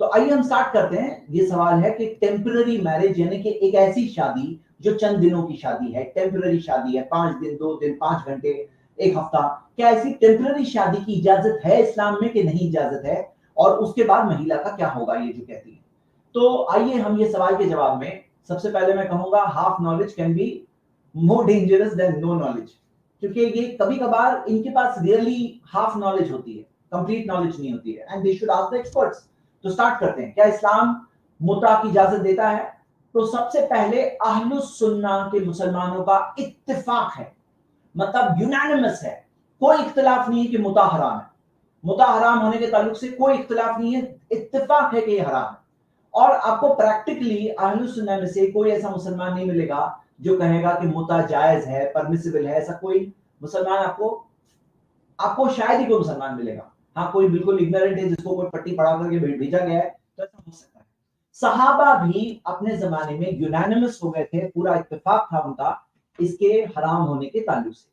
تو آئیے ہم سٹارٹ کرتے ہیں. یہ سوال ہے کہ ٹیمپرری میرج یعنی کہ ایک ایسی شادی جو چند دنوں کی شادی ہے, ٹیمپرری شادی ہے, 5 دن, 2 دن, 5 گھنٹے, 1 ہفتہ, کیا ایسی ٹیمپرری شادی کی اجازت ہے اسلام میں کہ نہیں اجازت ہے, اور اس کے بعد مہیلا کا کیا ہوگا, یہ جو کہتی ہے. تو آئیے ہم یہ سوال کے جواب میں سب سے پہلے میں کہوں گا half knowledge can be more dangerous than no knowledge, کیونکہ یہ کبھی کبھار ان کے پاس ریئلی ہاف نالج ہوتی ہے, کمپلیٹ نالج نہیں ہوتی ہے, and they should ask the experts. تو سٹارٹ کرتے ہیں, کیا اسلام متع کی اجازت دیتا ہے؟ تو سب سے پہلے اہل السنہ کے مسلمانوں کا اتفاق ہے, مطلب یونانیمس ہے, کوئی اختلاف نہیں ہے کہ متع حرام ہے. متع حرام ہونے کے تعلق سے کوئی اختلاف نہیں ہے, اتفاق ہے کہ یہ حرام ہے. اور آپ کو پریکٹیکلی اہل السنہ میں سے کوئی ایسا مسلمان نہیں ملے گا جو کہے گا کہ متع جائز ہے, پرمیسیبل ہے. ایسا کوئی مسلمان آپ کو شاید ہی کوئی مسلمان ملے گا. ہاں کوئی بالکل اگنورنٹ ہے جس کو کوئی پٹی پڑھا کر کے بھیجا گیا ہے تو ایسا ہو سکتا ہے. صحابہ بھی اپنے زمانے میں یونانیمس ہو گئے تھے, پورا اتفاق تھا ان کا اس کے حرام ہونے کے تعلق سے.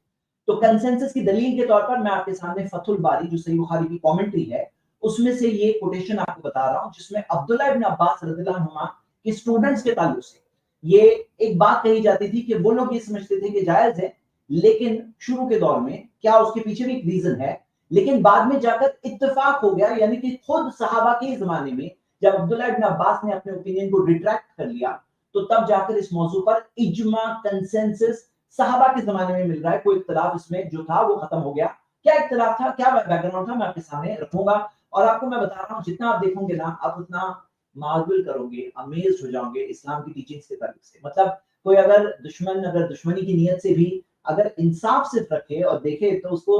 تو کنسنسس کی دلیل کے طور پر میں آپ کے سامنے فتح الباری جو صحیح بخاری کی کامنٹری ہے اس میں سے یہ کوٹیشن آپ کو بتا رہا ہوں, جس میں عبداللہ ابن عباس رضی اللہ عنہما کے اسٹوڈنٹس کے تعلق سے یہ ایک بات کہی جاتی تھی کہ وہ لوگ یہ سمجھتے تھے کہ جائز ہے, لیکن شروع کے دور میں کیا اس کے پیچھے بھی ایک ریزن ہے, لیکن بعد میں جا کر اتفاق ہو گیا. یعنی کہ خود صحابہ کے زمانے میں جب عبداللہ ابن عباس نے اپنے اوپینین کو ریٹریکٹ کر لیا تو تب جا کر اس موضوع پر اجماع کنسنسس صحابہ کے زمانے میں مل رہا ہے. کوئی اختلاف اس میں جو تھا وہ ختم ہو گیا. کیا اختلاف تھا, کیا بیک گراؤنڈ تھا, میں آپ کے سامنے رکھوں گا. اور آپ کو میں بتا رہا ہوں جتنا آپ دیکھیں گے نا آپ اتنا معذول کرو گے, امیزڈ ہو جاؤ گے اسلام کی ٹیچنگز کے تعلق سے. مطلب کوئی اگر دشمنی کی نیت سے بھی اگر انصاف صرف رکھے اور دیکھے تو اس کو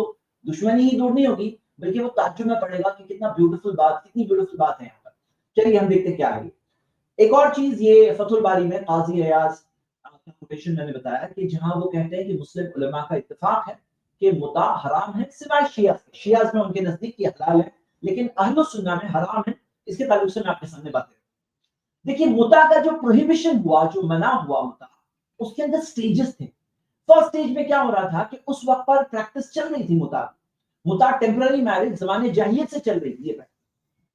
دشمنی ہی دور نہیں ہوگی, بلکہ وہ تعجب میں پڑے گا کہ کتنا بیوٹیفل بات, کتنی بیوٹیفل بات ہے یہاں پر. چلیے ہم دیکھتے کیا ہے. ایک اور چیز یہ فتح الباری میں قاضی ایاز کا کوٹیشن میں نے بتایا کہ جہاں وہ کہتے ہیں کہ مسلم علماء کا اتفاق ہے کہ متع حرام ہے سوائے شیعہ میں ان کے نزدیک یہ حلال ہے, لیکن اہل السنہ میں حرام ہے. اس کے تعلق سے میں آپ کے سامنے بات کروں. دیکھیے متع کا جو پروہیبیشن ہوا, جو منع ہوا متع, اس کے اندر سٹیجز تھے. فرسٹ سٹیج میں کیا ہو رہا تھا کہ اس وقت پر پریکٹس چل رہی تھی متع ٹیمپرری میرج زمانے جاہلیت سے چل رہی تھی.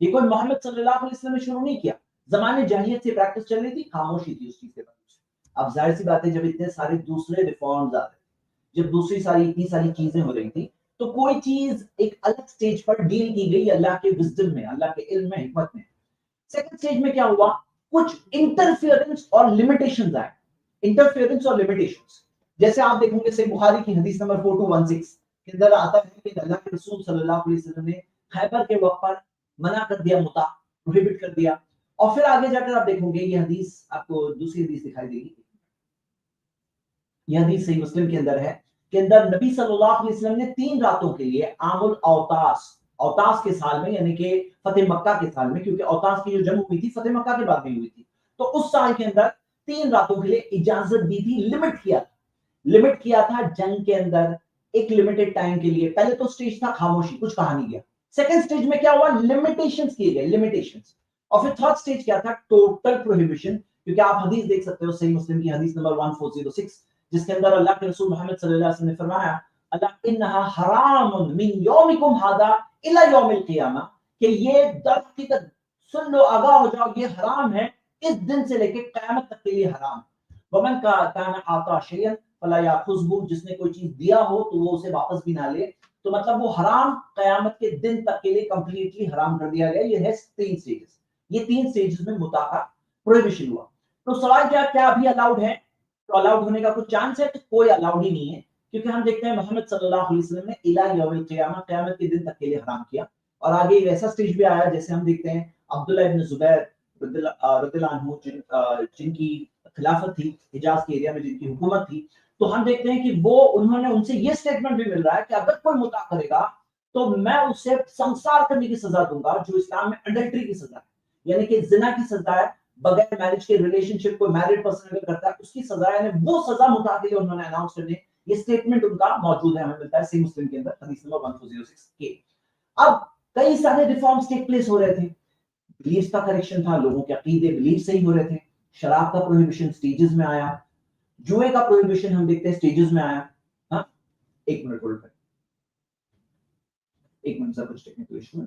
یہ کوئی محمد صلی اللہ علیہ وسلم نے شروع نہیں کیا, زمانے جاہلیت سے پریکٹس چل رہی تھی, خاموشی تھی اس چیز کے تعلق سے. اب ظاہر سی بات ہے جب اتنے سارے دوسرے ریفارمز آ رہے تھے, جب دوسری اتنی ساری چیزیں ہو رہی تھی, تو کوئی چیز ایک الگ سٹیج پر ڈیل کی گئی اللہ کے وزڈم میں, اللہ کے علم میں, حکمت میں. سیکنڈ سٹیج میں کیا ہوا, کچھ انٹرفیئرنس اور لمیٹیشنز آئے. انٹرفیئرنس اور لمیٹیشنز جیسے آپ دیکھیں گے صحیح بخاری کی حدیث نمبر 4216 کے اندر آتا ہے کہ اللہ کے رسول صلی اللہ علیہ وسلم نے خیبر کے وقت پر منع کر دیا, متع پروہیبٹ کر دیا. اور پھر آگے جا کر آپ دیکھیں گے یہ حدیث آپ کو دوسری حدیث دکھائی دے گی. یہ حدیث صحیح مسلم کے اندر ہے کہ اندر نبی صلی اللہ علیہ وسلم نے 3 راتوں کے لیے عام الاوتاس کے سال میں, یعنی کہ فتح مکہ کے سال میں, کیونکہ اوتاس کی جو جنگ ہوئی تھی فتح مکہ کے بعد میں ہوئی تھی, تو اس سال کے اندر 3 راتوں کے لیے اجازت دی تھی. لمٹ کیا تھا جنگ کے اندر ایک لمیٹڈ ٹائم کے لیے. پہلے تو سٹیج تھا خاموشی, کچھ کہا نہیں گیا. سیکنڈ سٹیج میں کیا ہوا, لمیٹیشنز کیے گئے, لمیٹیشنز. اور پھر تھرڈ سٹیج کیا تھا, ٹوٹل پروہیبیشن. کیونکہ آپ حدیث دیکھ سکتے ہو صحیح مسلم کی حدیث نمبر 1406 جس کے اندر اللہ کے رسول محمد صلی اللہ علیہ وسلم نے فرمایا اللہ انہا حرام من یومکم ھذا الی یوم القیامہ, کہ یہ در حقیقت سن لو, آگاہ ہو جاؤ, یہ حرام ہے اس دن سے لے کے قیامت تک کے لیے حرام. ومن کان اعطى شیئا فلا یاخذہ, جس نے کوئی چیز دیا ہو تو وہ اسے واپس بھی نہ لے. تو مطلب وہ حرام قیامت کے دن تک کے لیے کمپلیٹلی حرام کر دیا گیا. یہ ہے 3 سٹیجز. یہ 3 سٹیجز میں متع کا پروہیبیشن ہوا. تو سوال کیا ابھی الاؤڈ ہے؟ تو الاؤڈ ہونے کا کچھ چانس ہے؟ تو کوئی الاؤڈ ہی نہیں ہے, کیونکہ ہم دیکھتے ہیں محمد صلی اللہ علیہ وسلم نے الی یوم القیامہ, قیامت کے دن تک کے لیے حرام کیا. اور آگے ایک ایسا سٹیج بھی آیا جیسے ہم دیکھتے ہیں عبداللہ ابن زبیر رضی اللہ عنہ جن کی خلافت تھی حجاز کے ایریا میں, جن کی حکومت تھی, تو ہم دیکھتے ہیں کہ انہوں نے ان سے یہ سٹیٹمنٹ بھی مل رہا ہے کہ اگر کوئی متع کرے گا تو میں اسے سنسار کرنے کی سزا دوں گا, جو اسلام میں اڈلٹری کی سزا ہے, یعنی کہ زنا کی سزا ہے, بغیر میرج کے ریلیشن شپ کوئی میرڈ پرسن اگر کرتا ہے اس کی سزا ہے, یعنی وہ سزا متع کے لیے انہوں نے اناؤنس کرنے. یہ سٹیٹمنٹ ان کا موجود ہے, ہمیں ملتا ہے صحیح مسلم کے اندر حدیث نمبر 1406 کے. اب کئی سارے ریفارمز ٹیک پلیس ہو رہے تھے, بلیفز کا کریکشن تھا, لوگوں کے عقیدے بلیف صحیح ہو رہے تھے. شراب کا پروہیبیشن سٹیجز میں آیا, جوئے کا پروہیبیشن ہم دیکھتے ہیں سٹیجز میں آیا. ہاں ایک منٹ ہولڈ کریں, ایک منٹ سر, کچھ ٹیکنیکل ایشو ہے.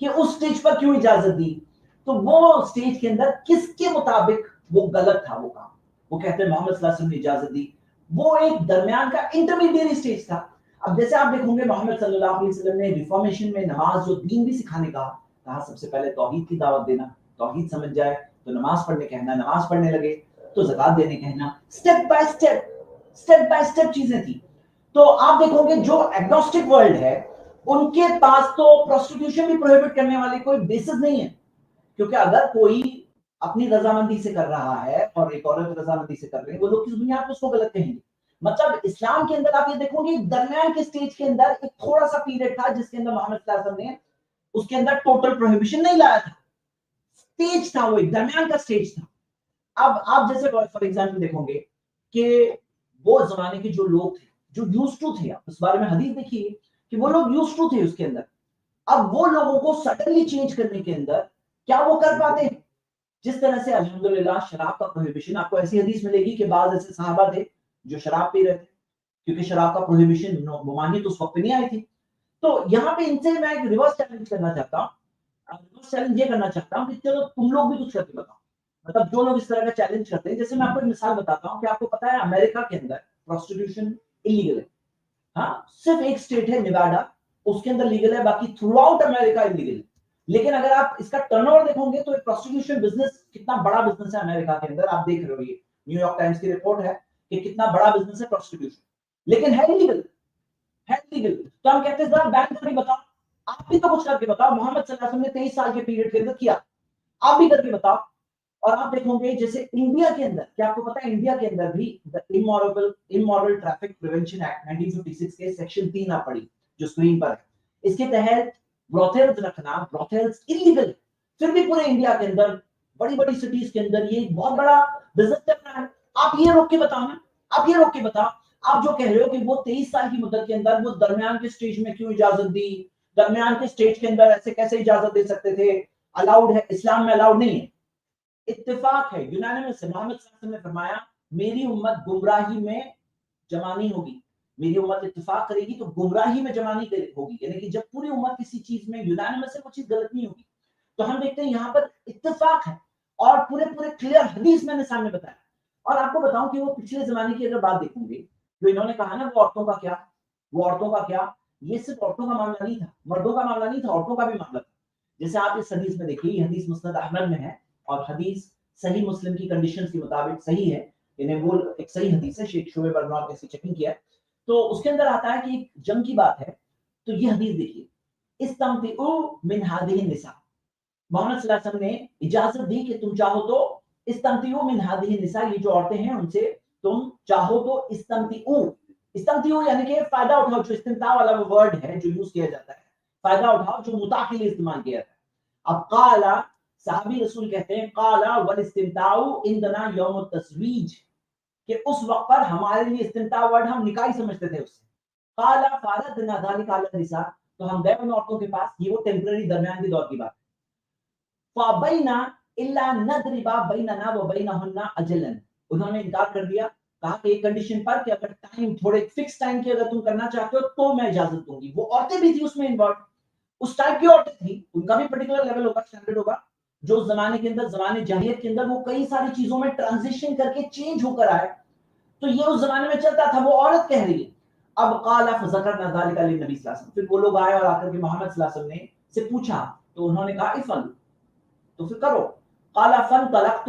کہ اس سٹیج پر کیوں اجازت دی؟ تو وہ سٹیج کے اندر کس کے مطابق وہ غلط تھا وہ کام. وہ کہتے ہیں محمد صلی اللہ علیہ وسلم نے اجازت دی. وہ ایک درمیان کا انٹرمیڈیٹ سٹیج تھا. اب جیسے آپ دیکھیں گے محمد صلی اللہ علیہ وسلم نے ریفارمیشن میں نماز جو دین بھی سکھانے کہا سب سے پہلے توحید کی دعوت دینا, توحید سمجھ جائے تو نماز پڑھنے کہنا, نماز پڑھنے لگے تو زکات دینے کہنا, سٹیپ بائی سٹیپ چیزیں تھی. تو آپ دیکھو گے جو ایگنوسٹک ورلڈ ہے ان کے پاس تو پروسٹیٹیوشن بھی پروہیبٹ کرنے والی کوئی بیسس نہیں ہے, کیونکہ اگر کوئی اپنی رضامندی سے کر رہا ہے اور ایک عورت رضامندی سے کر رہی ہے, وہ لوگ کس بنیاد پر اس کو غلط کہیں گے؟ مطلب اسلام کے اندر آپ یہ دیکھو گے درمیان کے سٹیج کے اندر ایک تھوڑا سا پیریڈ تھا جس کے اندر محمد صلی اللہ علیہ وسلم نے اس کے اندر ٹوٹل پروہیبیشن نہیں لایا تھا, سٹیج تھا, وہ ایک درمیان کا سٹیج تھا. اب آپ جیسے فار ایگزامپل دیکھو گے کہ وہ زمانے کے جو لوگ تھے جو یوز ٹو تھے, اس بارے میں حدیث دیکھیے کہ وہ لوگ یوز ٹو تھے اس کے اندر, اب وہ لوگوں کو سڈنلی چینج کرنے کے اندر کیا وہ کر پاتے ہیں؟ جس طرح سے الحمدللہ شراب کا پروہیبیشن آپ کو ایسی حدیث ملے گی کہ بعض ایسے صحابہ تھے جو شراب پی رہے تھے, کیونکہ شراب کا پروہیبیشن ممانعت اس وقت پہ نہیں آئی تھی. تو یہاں پہ ان سے میں ایک ریورس چیلنج کرنا چاہتا ہوں, ریورس چیلنج یہ کرنا چاہتا ہوں کہ چلو تم لوگ بھی کچھ کر کے بتاؤ. مطلب جو لوگ اس طرح کا چیلنج کرتے ہیں, جیسے میں آپ کو ایک مثال بتاتا ہوں کہ آپ کو پتا ہے امریکہ کے اندر پروسٹیٹیوشن انلیگل ہے. ہاں, صرف ایک اسٹیٹ ہے نیواڈا, اس کے اندر لیگل ہے, باقی تھرو آؤٹ امریکہ انلیگل ہے. لیکن اگر آپ اس کا ٹرن اوور دیکھو گے تو ایک پروسٹیٹیوشن بزنس کتنا بڑا بزنس ہے امریکہ کے اندر, آپ دیکھ رہے ہو یہ نیو یارک ٹائمز کی رپورٹ ہے کہ کتنا بڑا بزنس ہے پروسٹیٹیوشن, لیکن ہے انلیگل, ہے انلیگل. تو ہم کہتے ہیں ذرا بین کر کے بتاؤ, آپ بھی تو کچھ کر کے بتاؤ. محمد صلی اللہ علیہ وسلم نے 23 سال کے پیریڈ کے اندر کیا, آپ بھی کر کے بتاؤ. اور آپ دیکھو گے جیسے انڈیا کے اندر, کیا آپ کو پتا ہے انڈیا کے اندر بھی امورل ٹریفک پریونشن ایکٹ 1956 کے سیکشن 3 آپ پڑھی جو اسکرین پر ہے, اس کے تحت براثلز رکھنا, براثلز انلیگل, پھر بھی پورے انڈیا کے اندر بڑی بڑی سٹیز کے اندر یہ بہت بڑا بزنس چل رہا ہے. آپ یہ روک کے بتاؤ نا, آپ یہ روک کے بتاؤ. آپ جو کہہ رہے ہو کہ وہ 23 سال کی مدت کے اندر وہ درمیان کے سٹیج میں کیوں اجازت دی, درمیان کے سٹیج کے اندر ایسے کیسے اجازت دے سکتے تھے؟ الاؤڈ ہے, اسلام میں الاؤڈ نہیں ہے. اتفاق ہے یونانیمس سے, محمد صلی اللہ علیہ وسلم نے فرمایا میری امت گمراہی میں جمع نہیں ہوگی, میری امت اتفاق کرے گی تو گمراہی میں جمع نہیں ہوگی, یعنی کہ جب پوری امت کسی چیز میں یونانیمس سے وہ چیز غلط نہیں ہوگی. تو ہم دیکھتے ہیں یہاں پر اتفاق ہے اور پورے کلیئر حدیث میں نے سامنے بتایا. اور آپ کو بتاؤں کہ وہ پچھلے زمانے کی اگر بات دیکھوں گے جو انہوں نے کہا نا وہ عورتوں کا کیا, وہ عورتوں کا کیا, یہ صرف عورتوں کا معاملہ نہیں تھا, مردوں کا معاملہ نہیں تھا, عورتوں کا بھی معاملہ تھا. جیسے آپ اس حدیث میں دیکھیے, یہ حدیث مسند احمد میں ہے اور حدیث صحیح مسلم کی کنڈیشنز کے مطابق صحیح ہے, یعنی وہ ایک صحیح حدیث ہے, شیخ شعبہ پر نوٹ کیسے چیکنگ کیا ہے. تو اس کے اندر آتا ہے کہ ایک جنگ کی بات ہے. تو یہ حدیث دیکھیے, استمتعوا من هذه النساء, محمد صلی اللہ علیہ وسلم نے اجازت دی کہ تم چاہو تو استمتعوا من هذه النساء, یہ جو عورتیں ہیں ان سے تم چاہو تو استمتعوا, استمتعوا یعنی کہ فائدہ اٹھاؤ, جو استمتاع والا وہ ورڈ ہے جو یوز کیا جاتا ہے, فائدہ اٹھاؤ, جو متاع کے لیے استعمال کیا جاتا ہے. اب قال, صحابی رسول کہتے ہیں قال والاستمتاع عندنا یوم التزویج, کہ اس وقت پر ہمارے لیے استمتاع ورڈ ہم نکاح ہی سمجھتے تھے اس سے. قال فاردنا ذلك على النساء, تو ہم گئے ان عورتوں کے پاس, یہ وہ ٹیمپرری درمیان کے دور کی بات ہے. فابینا الا نضرب بیننا وبینہن اجلا, انہوں نے انکار کر دیا, کہا کہ ایک کنڈیشن پر کہ اگر ٹائم تھوڑے فکس ٹائم کی اگر تم کرنا چاہتے ہو تو میں اجازت دوں گی. وہ عورتیں بھی تھی اس میں انوالوڈ, اس ٹائپ کی عورتیں تھیں, ان کا بھی پرٹیکولر لیول ہوگا, اسٹینڈرڈ ہوگا, جو زمانے کے اندر, زمانے جاہلیت کے اندر وہ کئی ساری چیزوں میں ٹرانزیشن کر کے چینج ہو کر آئے. تو یہ اس زمانے میں چلتا تھا, وہ عورت کہہ رہی ہے. اب قال فذكرنا ذلك للنبي صلی اللہ علیہ وسلم, پھر وہ لوگ آئے اور آ کر کے محمد صلی اللہ علیہ وسلم نے سے پوچھا, تو انہوں نے کہا افعل, تو پھر کرو. قال فانطلقت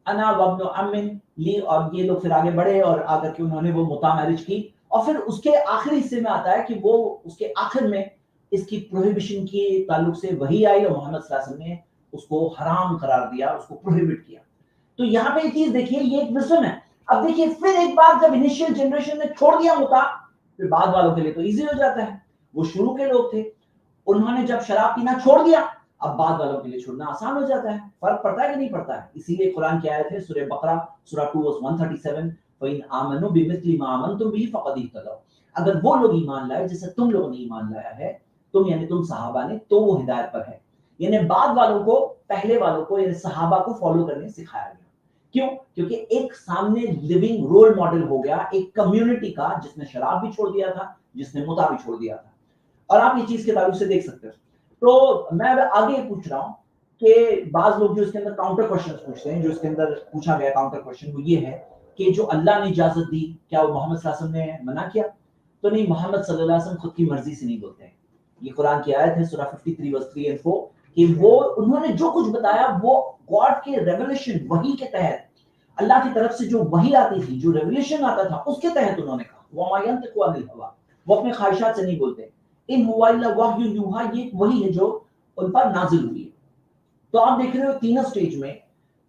انا وابن عم لی, اور یہ لوگ پھر آگے بڑھے اور آ کر کے انہوں نے وہ متع میرج کی. اور پھر اس کے آخری حصے میں آتا ہے کہ وہ اس کے آخر میں اس کی پروہیبیشن کے تعلق سے وہی آئی اور محمد صلی اللہ علیہ وسلم نے اس کو حرام قرار دیا, اس کو پروہیبٹ کیا. تو یہاں پہ یہ چیز دیکھیے, یہ ایک وزڈم ہے. اب دیکھیے پھر ایک بار جب انیشیل جنریشن نے چھوڑ دیا متع, پھر بعد والوں کے لیے تو ایزی ہو جاتا ہے. وہ شروع کے لوگ تھے, انہوں نے جب شراب پینا چھوڑ دیا, اب بعد والوں کے لیے چھوڑنا آسان ہو جاتا ہے. فرق پڑتا ہے کہ نہیں پڑتا ہے؟ اسی لیے قرآن کی آیت ہے سورہ بقرہ سورہ 2 verse 137, فَإِنْ آمَنُوا بِمِثْلِ مَا آمَنْتُمْ بِهِ فَقَدِ اهْتَدَوْا, اگر وہ لوگ ایمان لائے جیسے تم لوگوں نے ایمان لایا ہے, تم یعنی تم صحابہ نے, تو وہ ہدایت پر ہے. یعنی بعد والوں کو پہلے والوں کو یعنی صحابہ کو فالو کرنے سکھایا گیا. کیوں؟ کیونکہ ایک سامنے لیونگ رول ماڈل ہو گیا ایک کمیونٹی کا, جس نے شراب بھی چھوڑ دیا تھا, جس نے متع بھی چھوڑ دیا تھا. اور آپ یہ چیز کے تعلق سے دیکھ سکتے ہو, تو میں آگے پوچھ رہا ہوں کہ بعض لوگ جو اس کے اندر کاؤنٹر کوشچن پوچھتے ہیں، جو اس کے اندر پوچھا گیا کاؤنٹر کوشچن وہ یہ ہے کہ جو اللہ نے اجازت دی کیا وہ محمد صلی اللہ علیہ وسلم نے منع کیا؟ تو نہیں، محمد صلی اللہ علیہ وسلم خود کی مرضی سے نہیں بولتے ہیں. یہ قرآن کی آیت ہے سورہ 53 verse 3 and 4 کہ وہ انہوں نے جو کچھ بتایا وہ گاڈ کے ریولیشن وحی کے تحت، اللہ کی طرف سے جو وحی آتی تھی، جو ریولیشن آتا تھا اس کے تحت انہوں نے کہا. وما ينطق عن الهوى، وہ اپنے خواہشات سے نہیں بولتے. ان هو الا وحی یوحى، یہ وہی ہے جو ان پر نازل ہوئی ہے. تو آپ دیکھ رہے ہو تینوں سٹیج میں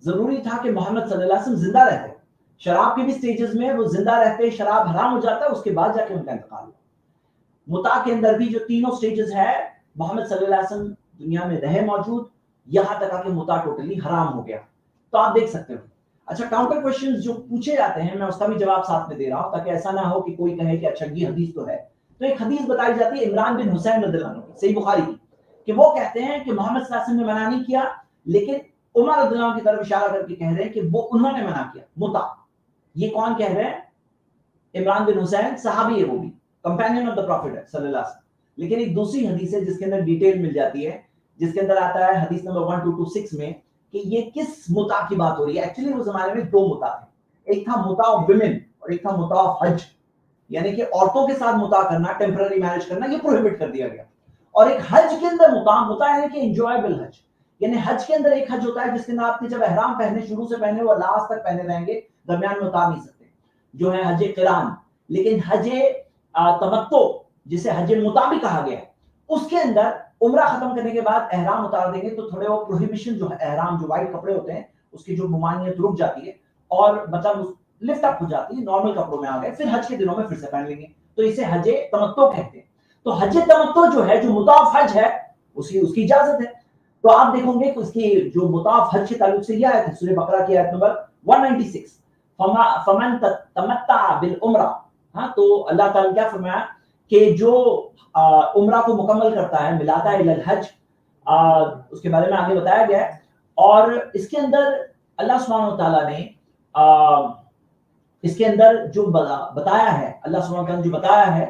ضروری تھا کہ محمد صلی اللہ علیہ وسلم زندہ رہتے. شراب کے بھی سٹیجز میں وہ زندہ رہتے، شراب حرام ہو جاتا ہے، اس کے بعد جا کے ان کا انتقال ہوا. متع کے اندر بھی جو تینوں سٹیجز ہے محمد صلی اللہ علیہ وسلم دنیا میں رہے موجود، یہاں تک کہ متع ٹوٹلی حرام ہو گیا. تو آپ دیکھ سکتے ہو. اچھا، کاؤنٹر کوشچنز جو پوچھے جاتے ہیں میں اس کا بھی جواب ساتھ میں دے رہا ہوں تاکہ ایسا نہ ہو کہ کوئی کہے کہ اچھا یہ حدیث تو ہے. تو ایک حدیث بتائی جاتی ہے عمران بن حسین رضی اللہ عنہ کی، صحیح بخاری کی، کہ وہ کہتے ہیں کہ محمد صلی اللہ علیہ وسلم نے منع نہیں کیا، لیکن عمر رضی اللہ عنہ کی طرف اشارہ کر کے کہہ رہے ہیں کہ وہ انہوں نے منع کیا متع. یہ کون کہہ رہے ہیں؟ عمران بن حسین، صحابی ہے، وہ بھی کمپینین آف دا پروفیٹ ہے صلی اللہ علیہ وسلم. لیکن ایک دوسری حدیث ہے جس کے اندر ڈیٹیل مل جاتی ہے، جس کے اندر آتا ہے حدیث نمبر 1226 میں کہ یہ کس متع کی بات ہو رہی ہے. ایکچولی اس زمانے میں دو متع تھے، ایک تھا متع آف ویمن اور ایک تھا متع آف حج، یعنی کہ عورتوں کے ساتھ متع کرنا، ٹیمپرری میرج کرنا، یہ پروہیبٹ کر دیا گیا. اور ایک حج کے اندر متع یعنی کہ انجوائبل حج، یعنی حج کے اندر ایک حج ہوتا ہے جس کے اندر آپ نے جب احرام پہنے، شروع سے پہنے وہ لاسٹ تک پہنے رہیں گے، درمیان میں اتار نہیں سکتے، جو ہے حج قران. لیکن حج تمتع جسے حج متع بھی کہا گیا ہے، اس کے اندر عمرہ ختم کرنے کے بعد احرام اتار دیں گے تو تھوڑے وہ پروہیبیشن جو ہے احرام جو وائٹ کپڑے ہوتے ہیں اس کی جو ممانعت رک جاتی ہے اور مطلب لفٹ اپ ہو جاتی ہے، نارمل کپڑوں میں آ گئے، پھر حج کے دنوں میں پھر سے پہن لیں گے. تو اسے حج تمتع کہتے ہیں. تو حج تمتع جو ہے، جو متع حج ہے، اس کی اجازت ہے. تو آپ دیکھیں گے کہ اس کی جو متع حج کے تعلق سے یہ آیت ہے سورہ بقرہ کی آیت نمبر 196، فمن تمتع بالعمرہ. ہاں، تو اللہ تعالیٰ نے کیا فرمایا کہ جو عمرہ کو مکمل کرتا ہے، ملاتا ہے الحج، اس کے بارے میں آگے بتایا گیا ہے. اور اس کے اندر اللہ سبحانہ وتعالیٰ نے اس کے اندر جو بتایا ہے، اللہ سبحانہ وتعالیٰ نے جو بتایا ہے،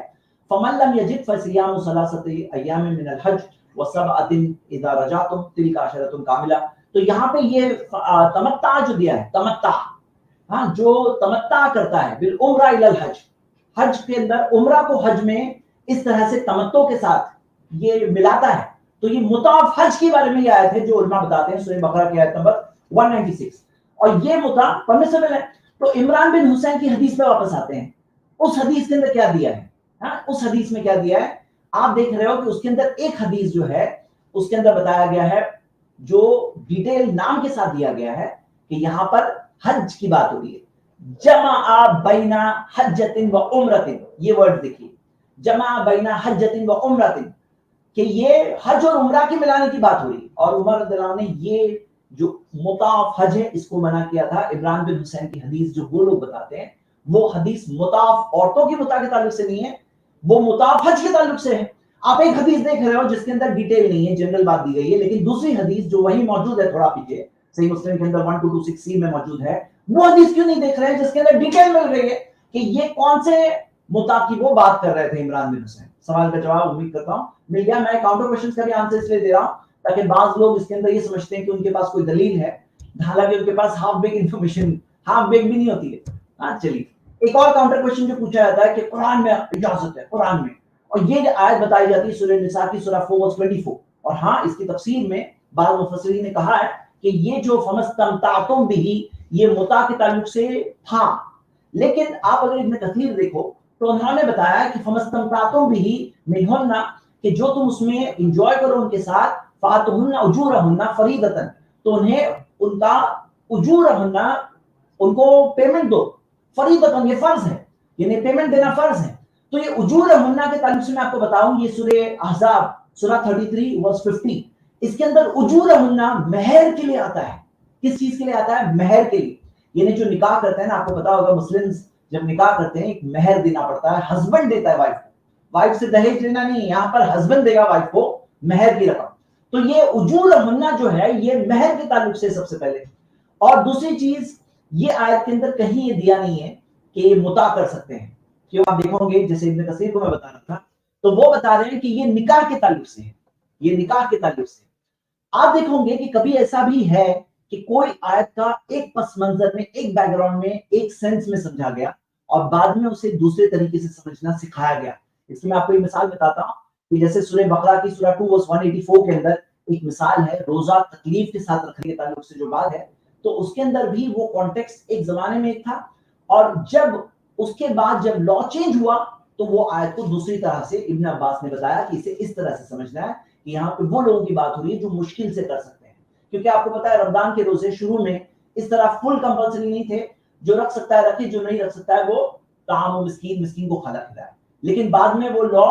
فمن لم یجد فصیام ثلاثۃ ایام من الحج وسبعۃ اذا رجعتم تلک عشرۃ کاملہ. تو یہاں پہ یہ تمتع جو دیا ہے، تمتع، ہاں، جو تمتع کرتا ہے بالعمرہ الی الحج، حج کے اندر عمرہ کو حج میں اس طرح سے تمتع کے ساتھ یہ ملاتا ہے، تو یہ متع حج کے بارے میں یہ آیت ہے جو علماء بتاتے ہیں سورہ بقرہ کی آیت نمبر 196. اور یہ متع پرمیسبل ہے. تو عمران بن حسین کی حدیث پہ واپس آتے ہیں. اس حدیث کے اندر کیا دیا ہے؟ ہاں، اس حدیث میں کیا دیا ہے آپ دیکھ رہے ہو کہ اس کے اندر ایک حدیث جو ہے اس کے اندر بتایا گیا ہے، جو ڈیٹیل نام کے ساتھ دیا گیا ہے کہ یہاں پر حج کی بات ہو رہی ہے. جمع بین حجۃ و عمرۃ، یہ ورڈ دیکھیے، جمع بین حجۃ و عمرۃ، کہ یہ حج اور عمرہ کی ملانے کی بات ہو رہی ہے. اور عمر رضی اللہ عنہ نے یہ جو متع حج ہے اس کو منع کیا تھا. عمران بن حسین کی حدیث جو وہ لوگ بتاتے ہیں وہ حدیث متع عورتوں کی متع کے تعلق سے نہیں ہے، وہ متع حج کے تعلق سے ہے. آپ ایک حدیث دیکھ رہے ہو جس کے اندر ڈیٹیل نہیں ہے، جنرل بات دی گئی ہے، لیکن دوسری حدیث جو وہی موجود ہے تھوڑا پیچھے صحیح مسلم کے اندر 1226 میں موجود ہے، وہ حدیث کیوں نہیں دیکھ رہے ہیں جس کے اندر ڈیٹیل مل رہی ہے کہ یہ کون سے متع کی وہ بات کر رہے تھے عمران بن حسین. سوال کا جواب امید کرتا ہوں مل گیا. میں کاؤنٹر کوشچن کا بھی آنسر اس لیے دے رہا ہوں تاکہ بعض لوگ اس کے اندر یہ سمجھتے ہیں کہ ان کے پاس کوئی دلیل ہے، حالانکہ ان کے پاس half baked information, half baked بھی نہیں ہوتی ہے. ہاں، چلیے ایک اور کاؤنٹر کوشچن جو پوچھا جاتا ہے کہ قرآن میں اجازت ہے، قرآن میں، اور یہ آیت بتائی جاتی ہے سورہ نساء کی سورہ 4:24. اور ہاں، اس کی تفسیر میں بعض مفسرین نے کہا ہے کہ یہ جو فمستمتعتم بہ یہ متع کے تعلق سے تھا، لیکن آپ اگر ابن کثیر دیکھو تو انہوں نے بتایا کہ فمستمتعتم بہ منہن، کہ جو تم اس میں انجوائے کرو ان کے ساتھ، فاتہن اجورہن فریضۃ، تو انہیں ان کا اجورہن، ان کو پیمنٹ دو، فریضۃ یہ فرض ہے، یعنی پیمنٹ دینا فرض ہے. تو یہ اجورہن کے تعلق سے میں آپ کو بتاؤں، یہ سورہ احزاب سورہ 33 verse 50، اس کے اندر اجورہن مہر کے لیے آتا ہے. کس چیز کے لیے آتا ہے؟ مہر کے لیے. یعنی جو نکاح کرتے ہیں نا، آپ کو پتا ہوگا مسلمز جب نکاح کرتے ہیں ایک مہر دینا پڑتا ہے، ہسبینڈ دیتا ہے وائف کو، وائف سے دہیج لینا نہیں، یہاں پر ہسبینڈ دے گا وائف کو مہر کی رقم. تو یہ اجورہن جو ہے یہ مہر کے تعلق سے سب سے پہلے. اور دوسری چیز، یہ آیت کے اندر کہیں یہ دیا نہیں ہے کہ یہ متع کر سکتے ہیں. کیوں؟ آپ دیکھو گے جیسے ابن کثیر کو میں بتا رہا تھا، تو وہ بتا رہے ہیں کہ یہ نکاح کے تعلق سے ہے. یہ نکاح کے تعلق سے. آپ دیکھیں گے کہ کبھی ایسا بھی ہے کہ کوئی آیت کا ایک پس منظر میں، ایک بیک گراؤنڈ میں، ایک سینس میں سمجھا گیا اور بعد میں اسے دوسرے طریقے سے سمجھنا سکھایا گیا. اس میں آپ کو ایک مثال بتاتا ہوں کہ جیسے سورہ بقرہ کی سورہ 2 verse 184 کے اندر ایک مثال ہے روزہ تکلیف کے ساتھ رکھنے کے تعلق سے جو بات ہے، تو اس کے اندر بھی وہ کانٹیکسٹ ایک زمانے میں ایک تھا، اور جب اس کے بعد جب لا چینج ہوا تو وہ آیت کو دوسری طرح سے ابن عباس نے بتایا کہ اسے اس طرح سے سمجھنا ہے کہ یہاں پہ وہ لوگوں کی بات ہو رہی ہے جو مشکل سے کر سکتے ہیں. کیونکہ آپ کو پتا ہے رمضان کے روزے شروع میں اس طرح فل کمپلسری نہیں تھے، جو رکھ سکتا ہے رکھے، جو نہیں رکھ سکتا ہے وہ طعام و مسکین کو کھانا کھلائے. لیکن بعد میں وہ لا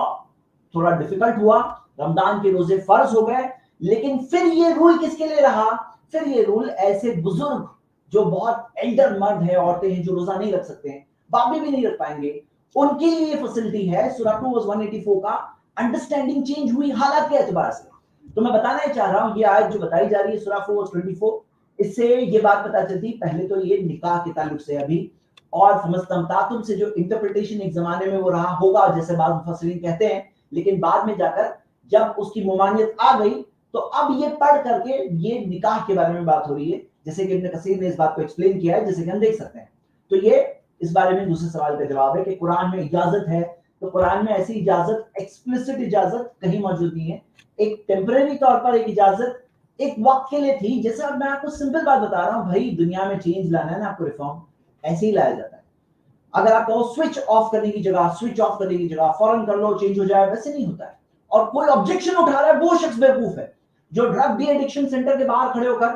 تھوڑا ڈیفیکلٹ ہوا، رمضان کے روزے فرض ہو گئے. لیکن پھر یہ رول کس کے لیے رہا؟ پھر یہ رول ایسے بزرگ جو بہت ایلڈر مرد ہیں، عورتیں ہیں جو روزہ نہیں رکھ سکتے ہیں، باقی بھی نہیں رکھ پائیں گے، ان کے لیے فیسلٹی ہے. سورہ 2 verse 184 کا انڈرسٹینڈنگ چینج ہوئی حالات کے اعتبار سے. تو میں بتانا چاہ رہا ہوں یہ آیت جو بتائی جا رہی ہے سورہ 4 verse 24، اس سے یہ بات پتہ چلتی پہلے تو یہ نکاح کے تعلق سے ابھی، اور فمستمتعتم سے جو انٹرپریٹیشن ایک زمانے میں وہ رہا ہوگا جیسے بعض مفسرین کہتے ہیں، لیکن بعد میں جا کر جب اس کی ممانعت آ گئی تو اب یہ پڑھ کر کے یہ نکاح کے بارے میں بات ہو رہی ہے، جیسے کہ ابن کثیر نے اس بات کو ایکسپلین کیا ہے جیسے کہ ہم دیکھ سکتے ہیں. تو یہ اس بارے میں دوسرے سوال کا جواب ہے کہ قرآن میں اجازت ہے، تو قرآن میں ایسی اجازت، ایکسپلسٹ اجازت کہیں موجود نہیں ہے. ایک ٹیمپریری طور پر ایک اجازت ایک وقت کے لیے تھی. جیسے اب میں آپ کو سمپل بات بتا رہا ہوں، بھائی دنیا میں چینج لانا ہے نا آپ کو، ریفارم ایسے ہی لایا جاتا ہے. اگر آپ کہو سوئچ آف کرنے کی جگہ، سوئچ آف کرنے کی جگہ فوراً کر لو چینج ہو جائے، ویسے نہیں ہوتا ہے. اور کوئی آبجیکشن اٹھا رہا ہے وہ شخص بیوقوف ہے جو ڈرگ ڈی ایڈکشن سینٹر کے باہر کھڑے ہو کر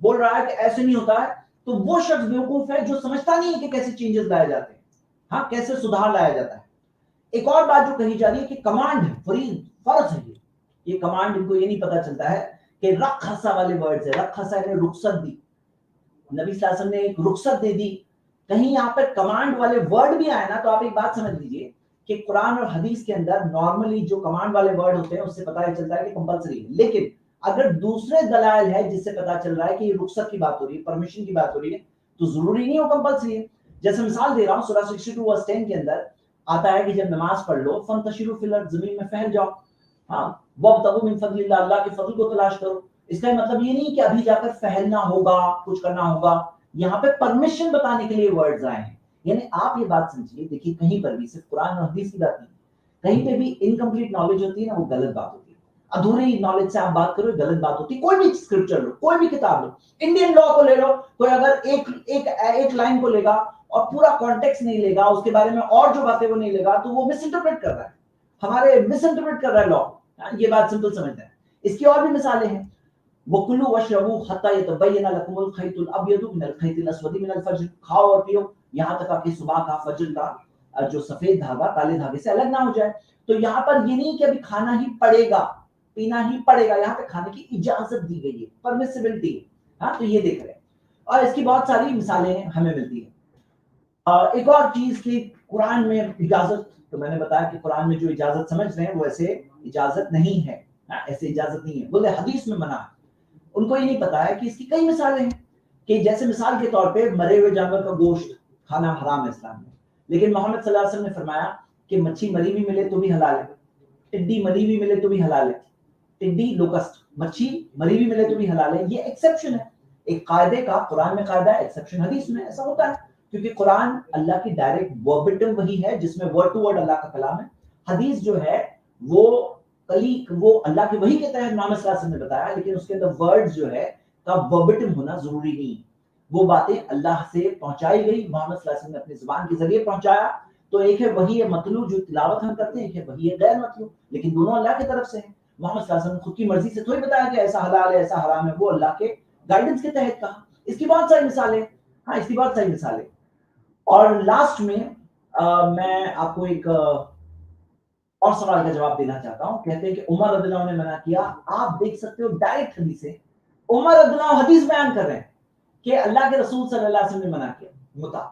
بول رہا ہے کہ ایسے نہیں ہوتا ہے، تو وہ شخص بیوقوف ہے جو سمجھتا نہیں ہے کہ کیسے چینجز لائے جاتے ہیں، ہاں کیسے سدھار لایا جاتا ہے. ایک اور بات جو کہی جا رہی ہے کہ کمانڈ ہے، فرض ہے. یہ کمانڈ ان کو یہ نہیں پتا چلتا ہے کہ رخصہ والے ورڈز ہے، رخصہ نے رخصت دی، نبی صلی اللہ علیہ وسلم نے ایک رخصت دے دی. کہیں یہاں پر کمانڈ والے ورڈ بھی آئے نا تو آپ ایک بات سمجھ لیجئے کہ قرآن اور حدیث کے اندر نارملی جو کمانڈ والے ورڈ ہوتے ہیں اس سے پتہ چلتا ہے کہ کمپلسری ہے. لیکن اگر دوسرے دلائل ہے جس سے پتہ چل رہا ہے کہ یہ رخصت کی بات ہو رہی ہے، پرمیشن کی بات ہو رہی ہے، تو ضروری نہیں ہو کمپلسری ہے. جیسے مثال دے رہا ہوں سورہ 62 verse 10 کے اندر آتا ہے کہ جب نماز پڑھ لو فانتشروا فی الارض، زمین میں پھیل جاؤ، ہاں وابتغوا من فضل اللہ، اللہ کے فضل کو تلاش کرو. اس کا مطلب یہ نہیں کہ ابھی جا کر پھیلنا ہوگا، کچھ کرنا ہوگا. یہاں پہ پرمیشن بتانے کے لیے ورڈز آئے ہیں. یعنی آپ یہ بات سمجھیے، دیکھیے کہیں پر بھی صرف قرآن اور حدیث کی بات نہیں، کہیں پہ بھی انکمپلیٹ نالج ہوتی ہے نا، وہ غلط بات ہوتی ہے. ادھوری نالج سے آپ بات کرو غلط بات ہوتی ہے. کوئی بھی اسکرپچر لو، کوئی بھی کتاب لو، انڈین لا کو لے لو، کوئی اگر ایک لائن کو لے گا اور پورا کانٹیکس نہیں لے گا، اس کے بارے میں اور جو باتیں وہ نہیں لے گا، تو وہ مس انٹرپریٹ کر رہا ہے، ہمارے مس انٹرپریٹ کر رہا ہے لا. یہ بات سمپل سمجھنا ہے. اس کی اور بھی مثالیں ہیں. وَكُلُوا وَاشْرَبُوا حَتَّى يَتَبَيَّنَ لَكُمُ الْخَيْطُ الْأَبْيَضُ مِنَ الْخَيْطِ الْأَسْوَدِ مِنَ الْفَجْرِ، کھاؤ اور پیو یہاں تک کہ صبح کا فجر کا جو سفید دھاگا کالے دھاگے سے الگ نہ ہو جائے. تو یہاں پر یہ نہیں کہ ابھی کھانا ہی پڑے گا، پینا ہی پڑے گا، یہاں پہ کھانے کی اجازت دی گئی ہے، پرمیسیبلٹی. ہاں تو یہ دیکھ رہے ہیں اور اس کی بہت ساری مثالیں ہمیں ملتی ہیں. ایک اور چیز کی قرآن میں اجازت، تو میں نے بتایا کہ قرآن میں جو اجازت سمجھ رہے ہیں وہ ایسے اجازت نہیں ہے، ایسے اجازت نہیں ہے، بولے حدیث میں منع ہے. ان کو یہ نہیں پتا ہے کہ اس کی کئی مثالیں ہیں، کہ جیسے مثال کے طور پہ مرے ہوئے جانور کا گوشت کھانا حرام ہے اسلام میں، لیکن محمد صلی اللہ علیہ وسلم نے فرمایا کہ مچھی مری ہوئی ملے تو بھی حلال ہے، ٹڈی مری ہوئی ملے تو بھی حلال ہے. ٹڈی لوکسٹ، مچھی مری ہوئی ملے تو بھی حلال ہے. یہ ایکسیپشن ہے ایک قاعدے کا، قرآن میں قاعدہ ہے، ایکسیپشن حدیث میں. ایسا ہوتا ہے کیونکہ قرآن اللہ کی ڈائریکٹ وربٹم وہی ہے جس میں ورڈ ٹو ورڈ اللہ کا کلام ہے. حدیث جو ہے وہ اللہ کی وحی کے تحت محمد صلی اللہ علیہ وسلم نے بتایا، لیکن اس کے اندر ورڈ جو ہے کا وربٹم ہونا ضروری نہیں. وہ باتیں اللہ سے پہنچائی گئی، محمد صلی اللہ علیہ وسلم نے اپنی زبان کے ذریعے پہنچایا. تو ایک ہے وحی مطلوع جو تلاوت ہم کرتے ہیں، ایک ہے وحی غیر مطلوع، لیکن دونوں اللہ کی طرف سے ہیں. محمد صلی اللہ علیہ وسلم نے خود کی مرضی سے تھوڑی بتایا کہ ایسا حلال ہے ایسا حرام ہے، وہ اللہ کے گائیڈنس کے تحت کہا. اس کی بہت ساری مثالیں، ہاں اس کی بہت ساری مثالیں. اور لاسٹ میں میں آپ کو ایک اور سوال کا جواب دینا چاہتا ہوں. کہتے ہیں کہ عمر رضی اللہ عنہ نے منع کیا. آپ دیکھ سکتے ہو ڈائریکٹ حدیث سے عمر رضی اللہ عنہ حدیث بیان کر رہے ہیں کہ اللہ کے رسول صلی اللہ علیہ وسلم نے منع کیا متع.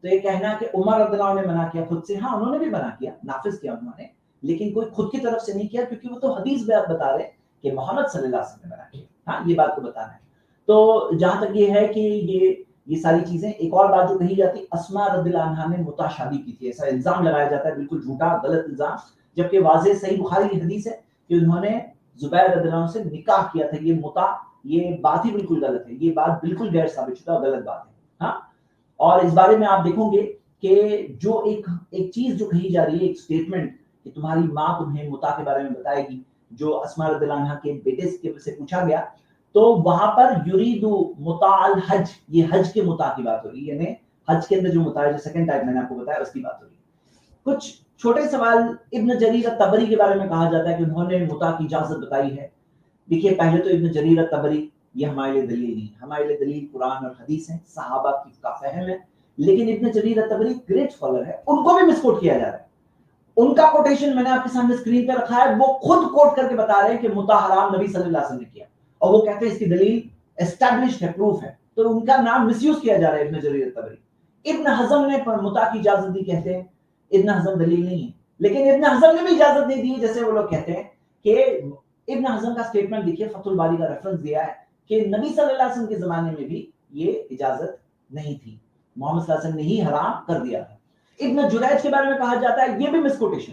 تو یہ کہنا کہ عمر رضی اللہ عنہ نے منع کیا خود سے، ہاں انہوں نے بھی منع کیا، نافذ کیا انہوں نے، لیکن کوئی خود کی طرف سے نہیں کیا، کیونکہ وہ تو حدیث بیان بتا رہے کہ محمد صلی اللہ علیہ وسلم نے منع کیا. ہاں یہ بات کو بتانا ہے. تو جہاں تک یہ ہے کہ یہ ساری چیزیں. ایک اور بات جو کہی جاتی، اسماء رضی اللہ عنہا نے متع شادی کی تھی، ایسا الزام لگایا جاتا ہے، بالکل جھوٹا غلط الزام، جبکہ واضح صحیح بخاری کی حدیث ہے کہ انہوں نے زبیر رضی اللہ عنہ سے نکاح کیا تھا. یہ متا یہ بات ہی بالکل غلط ہے, یہ بات بالکل غیر ثابت شدہ غلط بات ہے. ہاں, اور اس بارے میں آپ دیکھو گے کہ جو ایک چیز جو کہی جا رہی ہے, ایک اسٹیٹمنٹ کہ تمہاری ماں تمہیں متا کے بارے میں بتائے گی, جو اسماء رضی اللہ عنہا کے بیٹے سے پوچھا گیا, تو وہاں پر یرید متاع الحج, یہ حج کے متاع کی بات ہو رہی ہے, یعنی حج کے اندر جو متاع جو سیکنڈ ٹائپ میں نے آپ کو بتایا اس کی بات ہو رہی ہے. کچھ چھوٹے سوال ابن جریر الطبری کے بارے میں کہا جاتا ہے کہ انہوں نے متاع کی اجازت بتائی ہے. دیکھیے پہلے تو ابن جریر الطبری یہ ہمارے لیے دلیل نہیں, ہمارے لیے دلیل قرآن اور حدیث ہیں, صحابہ کا فہم ہے. لیکن ابن جریر الطبری گریٹ اسکالر ہے, ان کو بھی مس کوٹ کیا جا رہا ہے. ان کا کوٹیشن میں نے آپ کے سامنے اسکرین پہ رکھا ہے, وہ خود کوٹ کر کے بتا رہے ہیں کہ متاع حرام نبی صلی اللہ علیہ وسلم نے کیا, اور وہ کہتے ہیں اس کی دلیل اسٹیبلشڈ ہے, پروف ہے. تو ان کا نام مس یوز کیا جا رہا ہے ابن جریر الطبری. ابن حزم نے متاع کی اجازت دی, کہتے ہیں ابن حزم دلیل نہیں ہے, لیکن ابن حزم نے بھی اجازت نہیں دی جیسے وہ لوگ کہتے ہیں. کہ ابن حزم کا اسٹیٹمنٹ دیکھیے, فتح الباری کا ریفرنس دیا ہے کہ نبی صلی اللہ علیہ وسلم کے زمانے میں بھی یہ اجازت نہیں تھی, محمد صلی اللہ علیہ وسلم نے ہی حرام کر دیا تھا. ابن جریج کے بارے میں کہا جاتا ہے, یہ بھی مسکوٹیشن.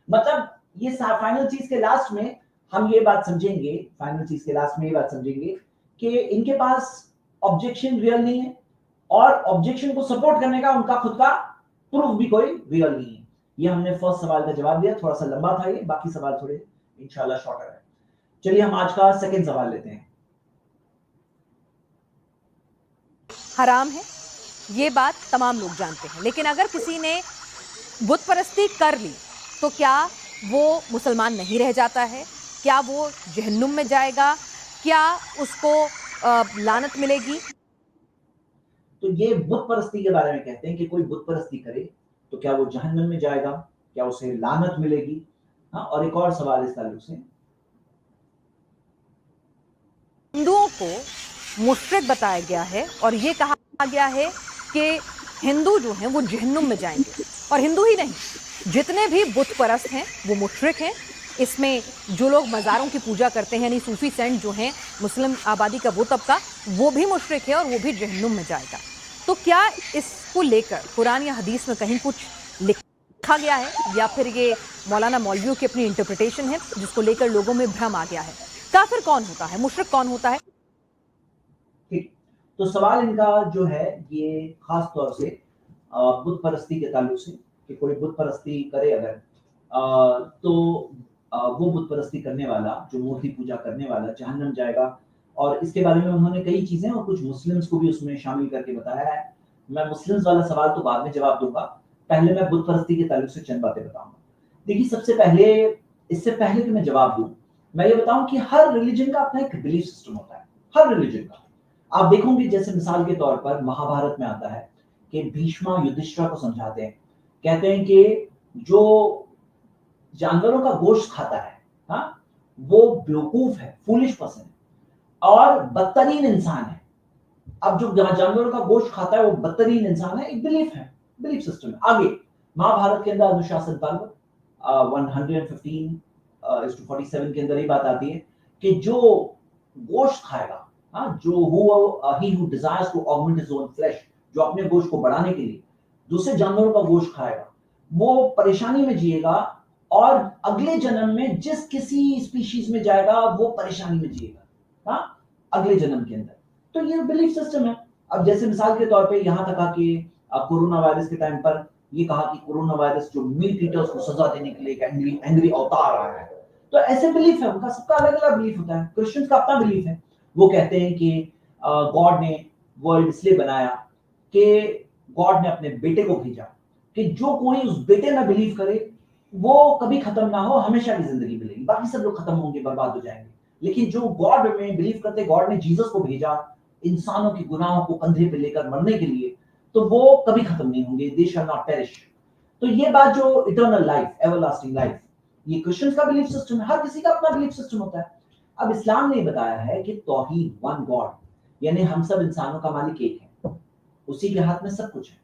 مطلب یہ فائنل چیز کے لاسٹ میں ہم یہ بات سمجھیں گے, فائنل چیز کے لاسٹ میں یہ بات سمجھیں گے کہ ان کے پاس آبجیکشن ریئل نہیں ہے, اور آبجیکشن کو سپورٹ کرنے کا ان کا خود کا پروف بھی کوئی ریئل نہیں ہے. یہ ہم نے فرسٹ سوال کا جواب دیا, تھوڑا سا لمبا تھا یہ, باقی سوال تھوڑے انشاءاللہ شارٹر ہے. چلیے ہم آج کا سیکنڈ سوال لیتے ہیں. حرام ہے, یہ بات تمام لوگ جانتے ہیں, لیکن اگر کسی نے بت پرستی کر لی تو کیا وہ مسلمان نہیں رہ جاتا ہے؟ کیا وہ جہنم میں جائے گا؟ کیا اس کو لعنت ملے گی؟ تو یہ بت پرستی کے بارے میں کہتے ہیں کہ کوئی بت پرستی کرے تو کیا وہ جہنم میں جائے گا, کیا اسے لعنت ملے گی؟ ہاں, اور ایک اور سوال اس تعلق سے, ہندوؤں کو مشرک بتایا گیا ہے اور یہ کہا گیا ہے کہ ہندو جو ہیں وہ جہنم میں جائیں گے, اور ہندو ہی نہیں جتنے بھی بت پرست ہیں وہ مشرک ہیں. اس میں جو لوگ مزاروں کی پوجا کرتے ہیں, یعنی صوفی سینٹ جو ہیں, مسلم آبادی کا وہ طبقہ, وہ بھی مشرک ہے اور وہ بھی جہنم میں جائے گا. تو کیا اس کو لے کر قرآن یا حدیث میں کہیں کچھ لکھا گیا ہے, یا پھر یہ مولانا مولویوں کی اپنی انٹرپریٹیشن ہے جس کو لے کر لوگوں میں بھرم آ گیا ہے؟ کافر کون ہوتا ہے, مشرک کون ہوتا ہے؟ ٹھیک, تو سوال ان کا جو ہے یہ خاص طور سے بت پرستی کے تعلق سے, کہ کوئی بت پرستی کرے اگر تو وہ بت پرستی کرنے والا, جو مورتی پوجا کرنے والا, جہنم جائے گا. اور اس کے بارے میں انہوں نے کئی چیزیں اور کچھ مسلمز کو بھی اس میں شامل کر کے بتایا ہے. میں مسلمز والا سوال تو بعد میں جواب دوں گا, پہلے میں بت پرستی کے تعلق سے چند باتیں بتاؤں گا. دیکھیے سب سے پہلے, اس سے پہلے کہ میں جواب دوں, میں یہ بتاؤں کہ ہر ریلیجن کا اپنا ایک بلیف سسٹم ہوتا ہے, ہر ریلیجن کا. آپ دیکھوں گے جیسے مثال کے طور پر مہا بھارت میں آتا ہے کہ بھیشما یدھشٹر کو سمجھاتے ہیں, کہتے ہیں کہ جو جانوروں کا گوشت کھاتا ہے, ہاں, وہ بیوقوف ہے, فولش پرسن ہے, اور بدترین انسان ہے. اب جو جانوروں کا گوشت کھاتا ہے وہ بدترین انسان ہے, ایک بلیف ہے, بلیف سسٹم ہے. آگے مہا بھارت کے اندر انوشاسن پرو 115:47 کے اندر یہ بات آتی ہے کہ جو گوشت کھائے گا, جو he who desires to augment his own flesh, جو اپنے گوشت کو بڑھانے کے لیے دوسرے جانوروں کا گوشت کھائے گا, وہ پریشانی میں جیے گا, اور اگلے جنم میں جس کسی اسپیشیز میں جائے گا وہ پریشانی میں جیے گا, ہاں, اگلے جنم کے اندر. تو یہ بلیف سسٹم ہے. اب جیسے مثال کے طور پہ یہاں تک کہ کورونا وائرس کے ٹائم پر یہ کہا کہ کورونا وائرس جو میٹ ایٹرز کو سزا دینے کے لیے ایک اینگری اوتار آیا ہے. تو ایسے بلیف ہے, ان کا سب کا الگ الگ بلیف ہوتا ہے. کرسچنز کا اپنا بلیف ہے, وہ کہتے ہیں کہ گاڈ نے ورلڈ اس لیے بنایا کہ گاڈ نے اپنے بیٹے کو بھیجا کہ جو کوئی اس بیٹے میں بلیف کرے وہ کبھی ختم نہ ہو, ہمیشہ کی زندگی ملے گی, باقی سب لوگ ختم ہوں گے, برباد ہو جائیں گے. لیکن جو گاڈ میں بلیف کرتے, گاڈ نے جیسس کو بھیجا انسانوں کے گناہوں کو کندھے پہ لے کر مرنے کے لیے, تو وہ کبھی ختم نہیں ہوں گے, they shall not perish. تو یہ بات جو eternal life, everlasting life, یہ کرسچنز کا بلیف سسٹم ہے. ہر کسی کا اپنا بلیف سسٹم ہوتا ہے. اب اسلام نے بتایا ہے کہ توحید, ون گاڈ, یعنی ہم سب انسانوں کا مالک ایک ہے, اسی کے ہاتھ میں سب کچھ ہے.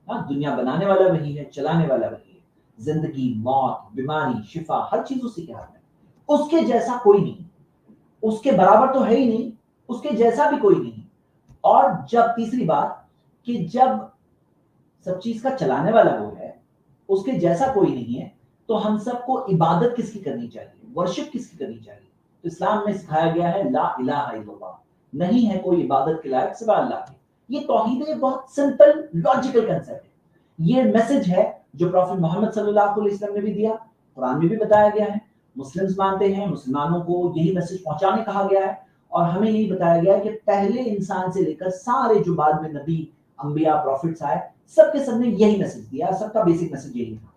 ہاں, دنیا بنانے والا وہی ہے, چلانے والا وہی ہے, زندگی, موت, بیماری, شفا, ہر چیز اسی کے ہاتھ میں. اس کے جیسا کوئی نہیں, اس کے برابر تو ہے ہی نہیں, اس کے جیسا بھی کوئی نہیں. اور جب تیسری بات کہ جب سب چیز کا چلانے والا وہ ہے, اس کے جیسا کوئی نہیں ہے, تو ہم سب کو عبادت کس کی کرنی چاہیے, ورشپ کس کی کرنی چاہیے, تو اسلام میں سکھایا گیا ہے لا الہ الا اللہ، نہیں ہے کوئی عبادت کے لائق سوا اللہ کے. یہ توحید ایک بہت سمپل لاجیکل کنسیپٹ ہے. یہ میسج ہے جو پروفٹ محمد صلی اللہ علیہ وسلم نے بھی دیا، قرآن میں بھی بتایا گیا ہے، مسلمز مانتے ہیں، مسلمانوں کو یہی میسج پہنچانے کہا گیا ہے، اور ہمیں یہی بتایا گیا ہے کہ پہلے انسان سے لے کر سارے جو بعد میں نبی انبیاء پروفٹس آئے سب کے سب نے یہی میسج دیا، سب کا بیسک میسج یہی تھا.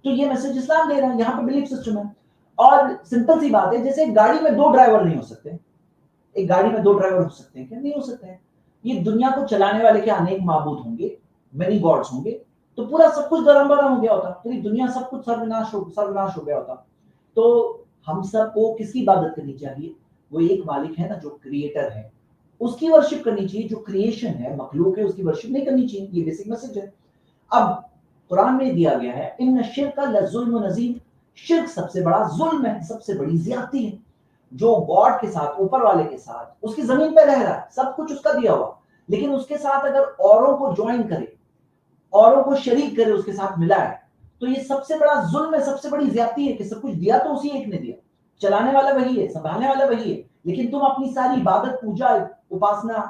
تو یہ میسج اسلام دے رہا ہے. یہاں پہ بلیف سسٹم ہے. اور سمپل سی بات ہے، جیسے ایک گاڑی میں 2 ڈرائیور نہیں ہو سکتے. ایک گاڑی میں 2 ڈرائیور ہو سکتے ہیں کیا؟ نہیں ہو سکتے ہیں. یہ دنیا کو چلانے والے کے انیک معبود ہوں گے، مینی گاڈز ہوں گے، تو پورا سب کچھ درم برم ہو گیا ہوتا، پوری دنیا سب کچھ سروناش ہو گیا ہوتا. تو ہم سب کو کس کی عبادت کرنی چاہیے؟ وہ ایک مالک ہے نا جو کریٹر ہے، اس کی ورشپ کرنی چاہیے. جو کریشن ہے، مخلوق ہے، اس کی ورشپ نہیں کرنی چاہیے. یہ بیسک میسج ہے. اب قرآن میں دیا گیا ہے ان الشرک لظلم عظیم، شرک سب سے بڑا ظلم ہے، سب سے بڑی زیادتی ہے. جو گاڈ کے ساتھ، اوپر والے کے ساتھ، اس کی زمین پہ رہ رہا ہے، سب کچھ اس کا دیا ہوا، لیکن اس کے ساتھ اگر اوروں کو جوائن کرے، اوروں کو شریک کرے، اس کے ساتھ ملائے، تو یہ سب سے بڑا ظلم ہے، سب سے بڑی زیادتی ہے کہ سب کچھ دیا تو اسی ایک نے دیا، چلانے والا وہی ہے، سنبھالنے والا وہی ہے، لیکن تم اپنی ساری عبادت، پوجا، اپاسنا،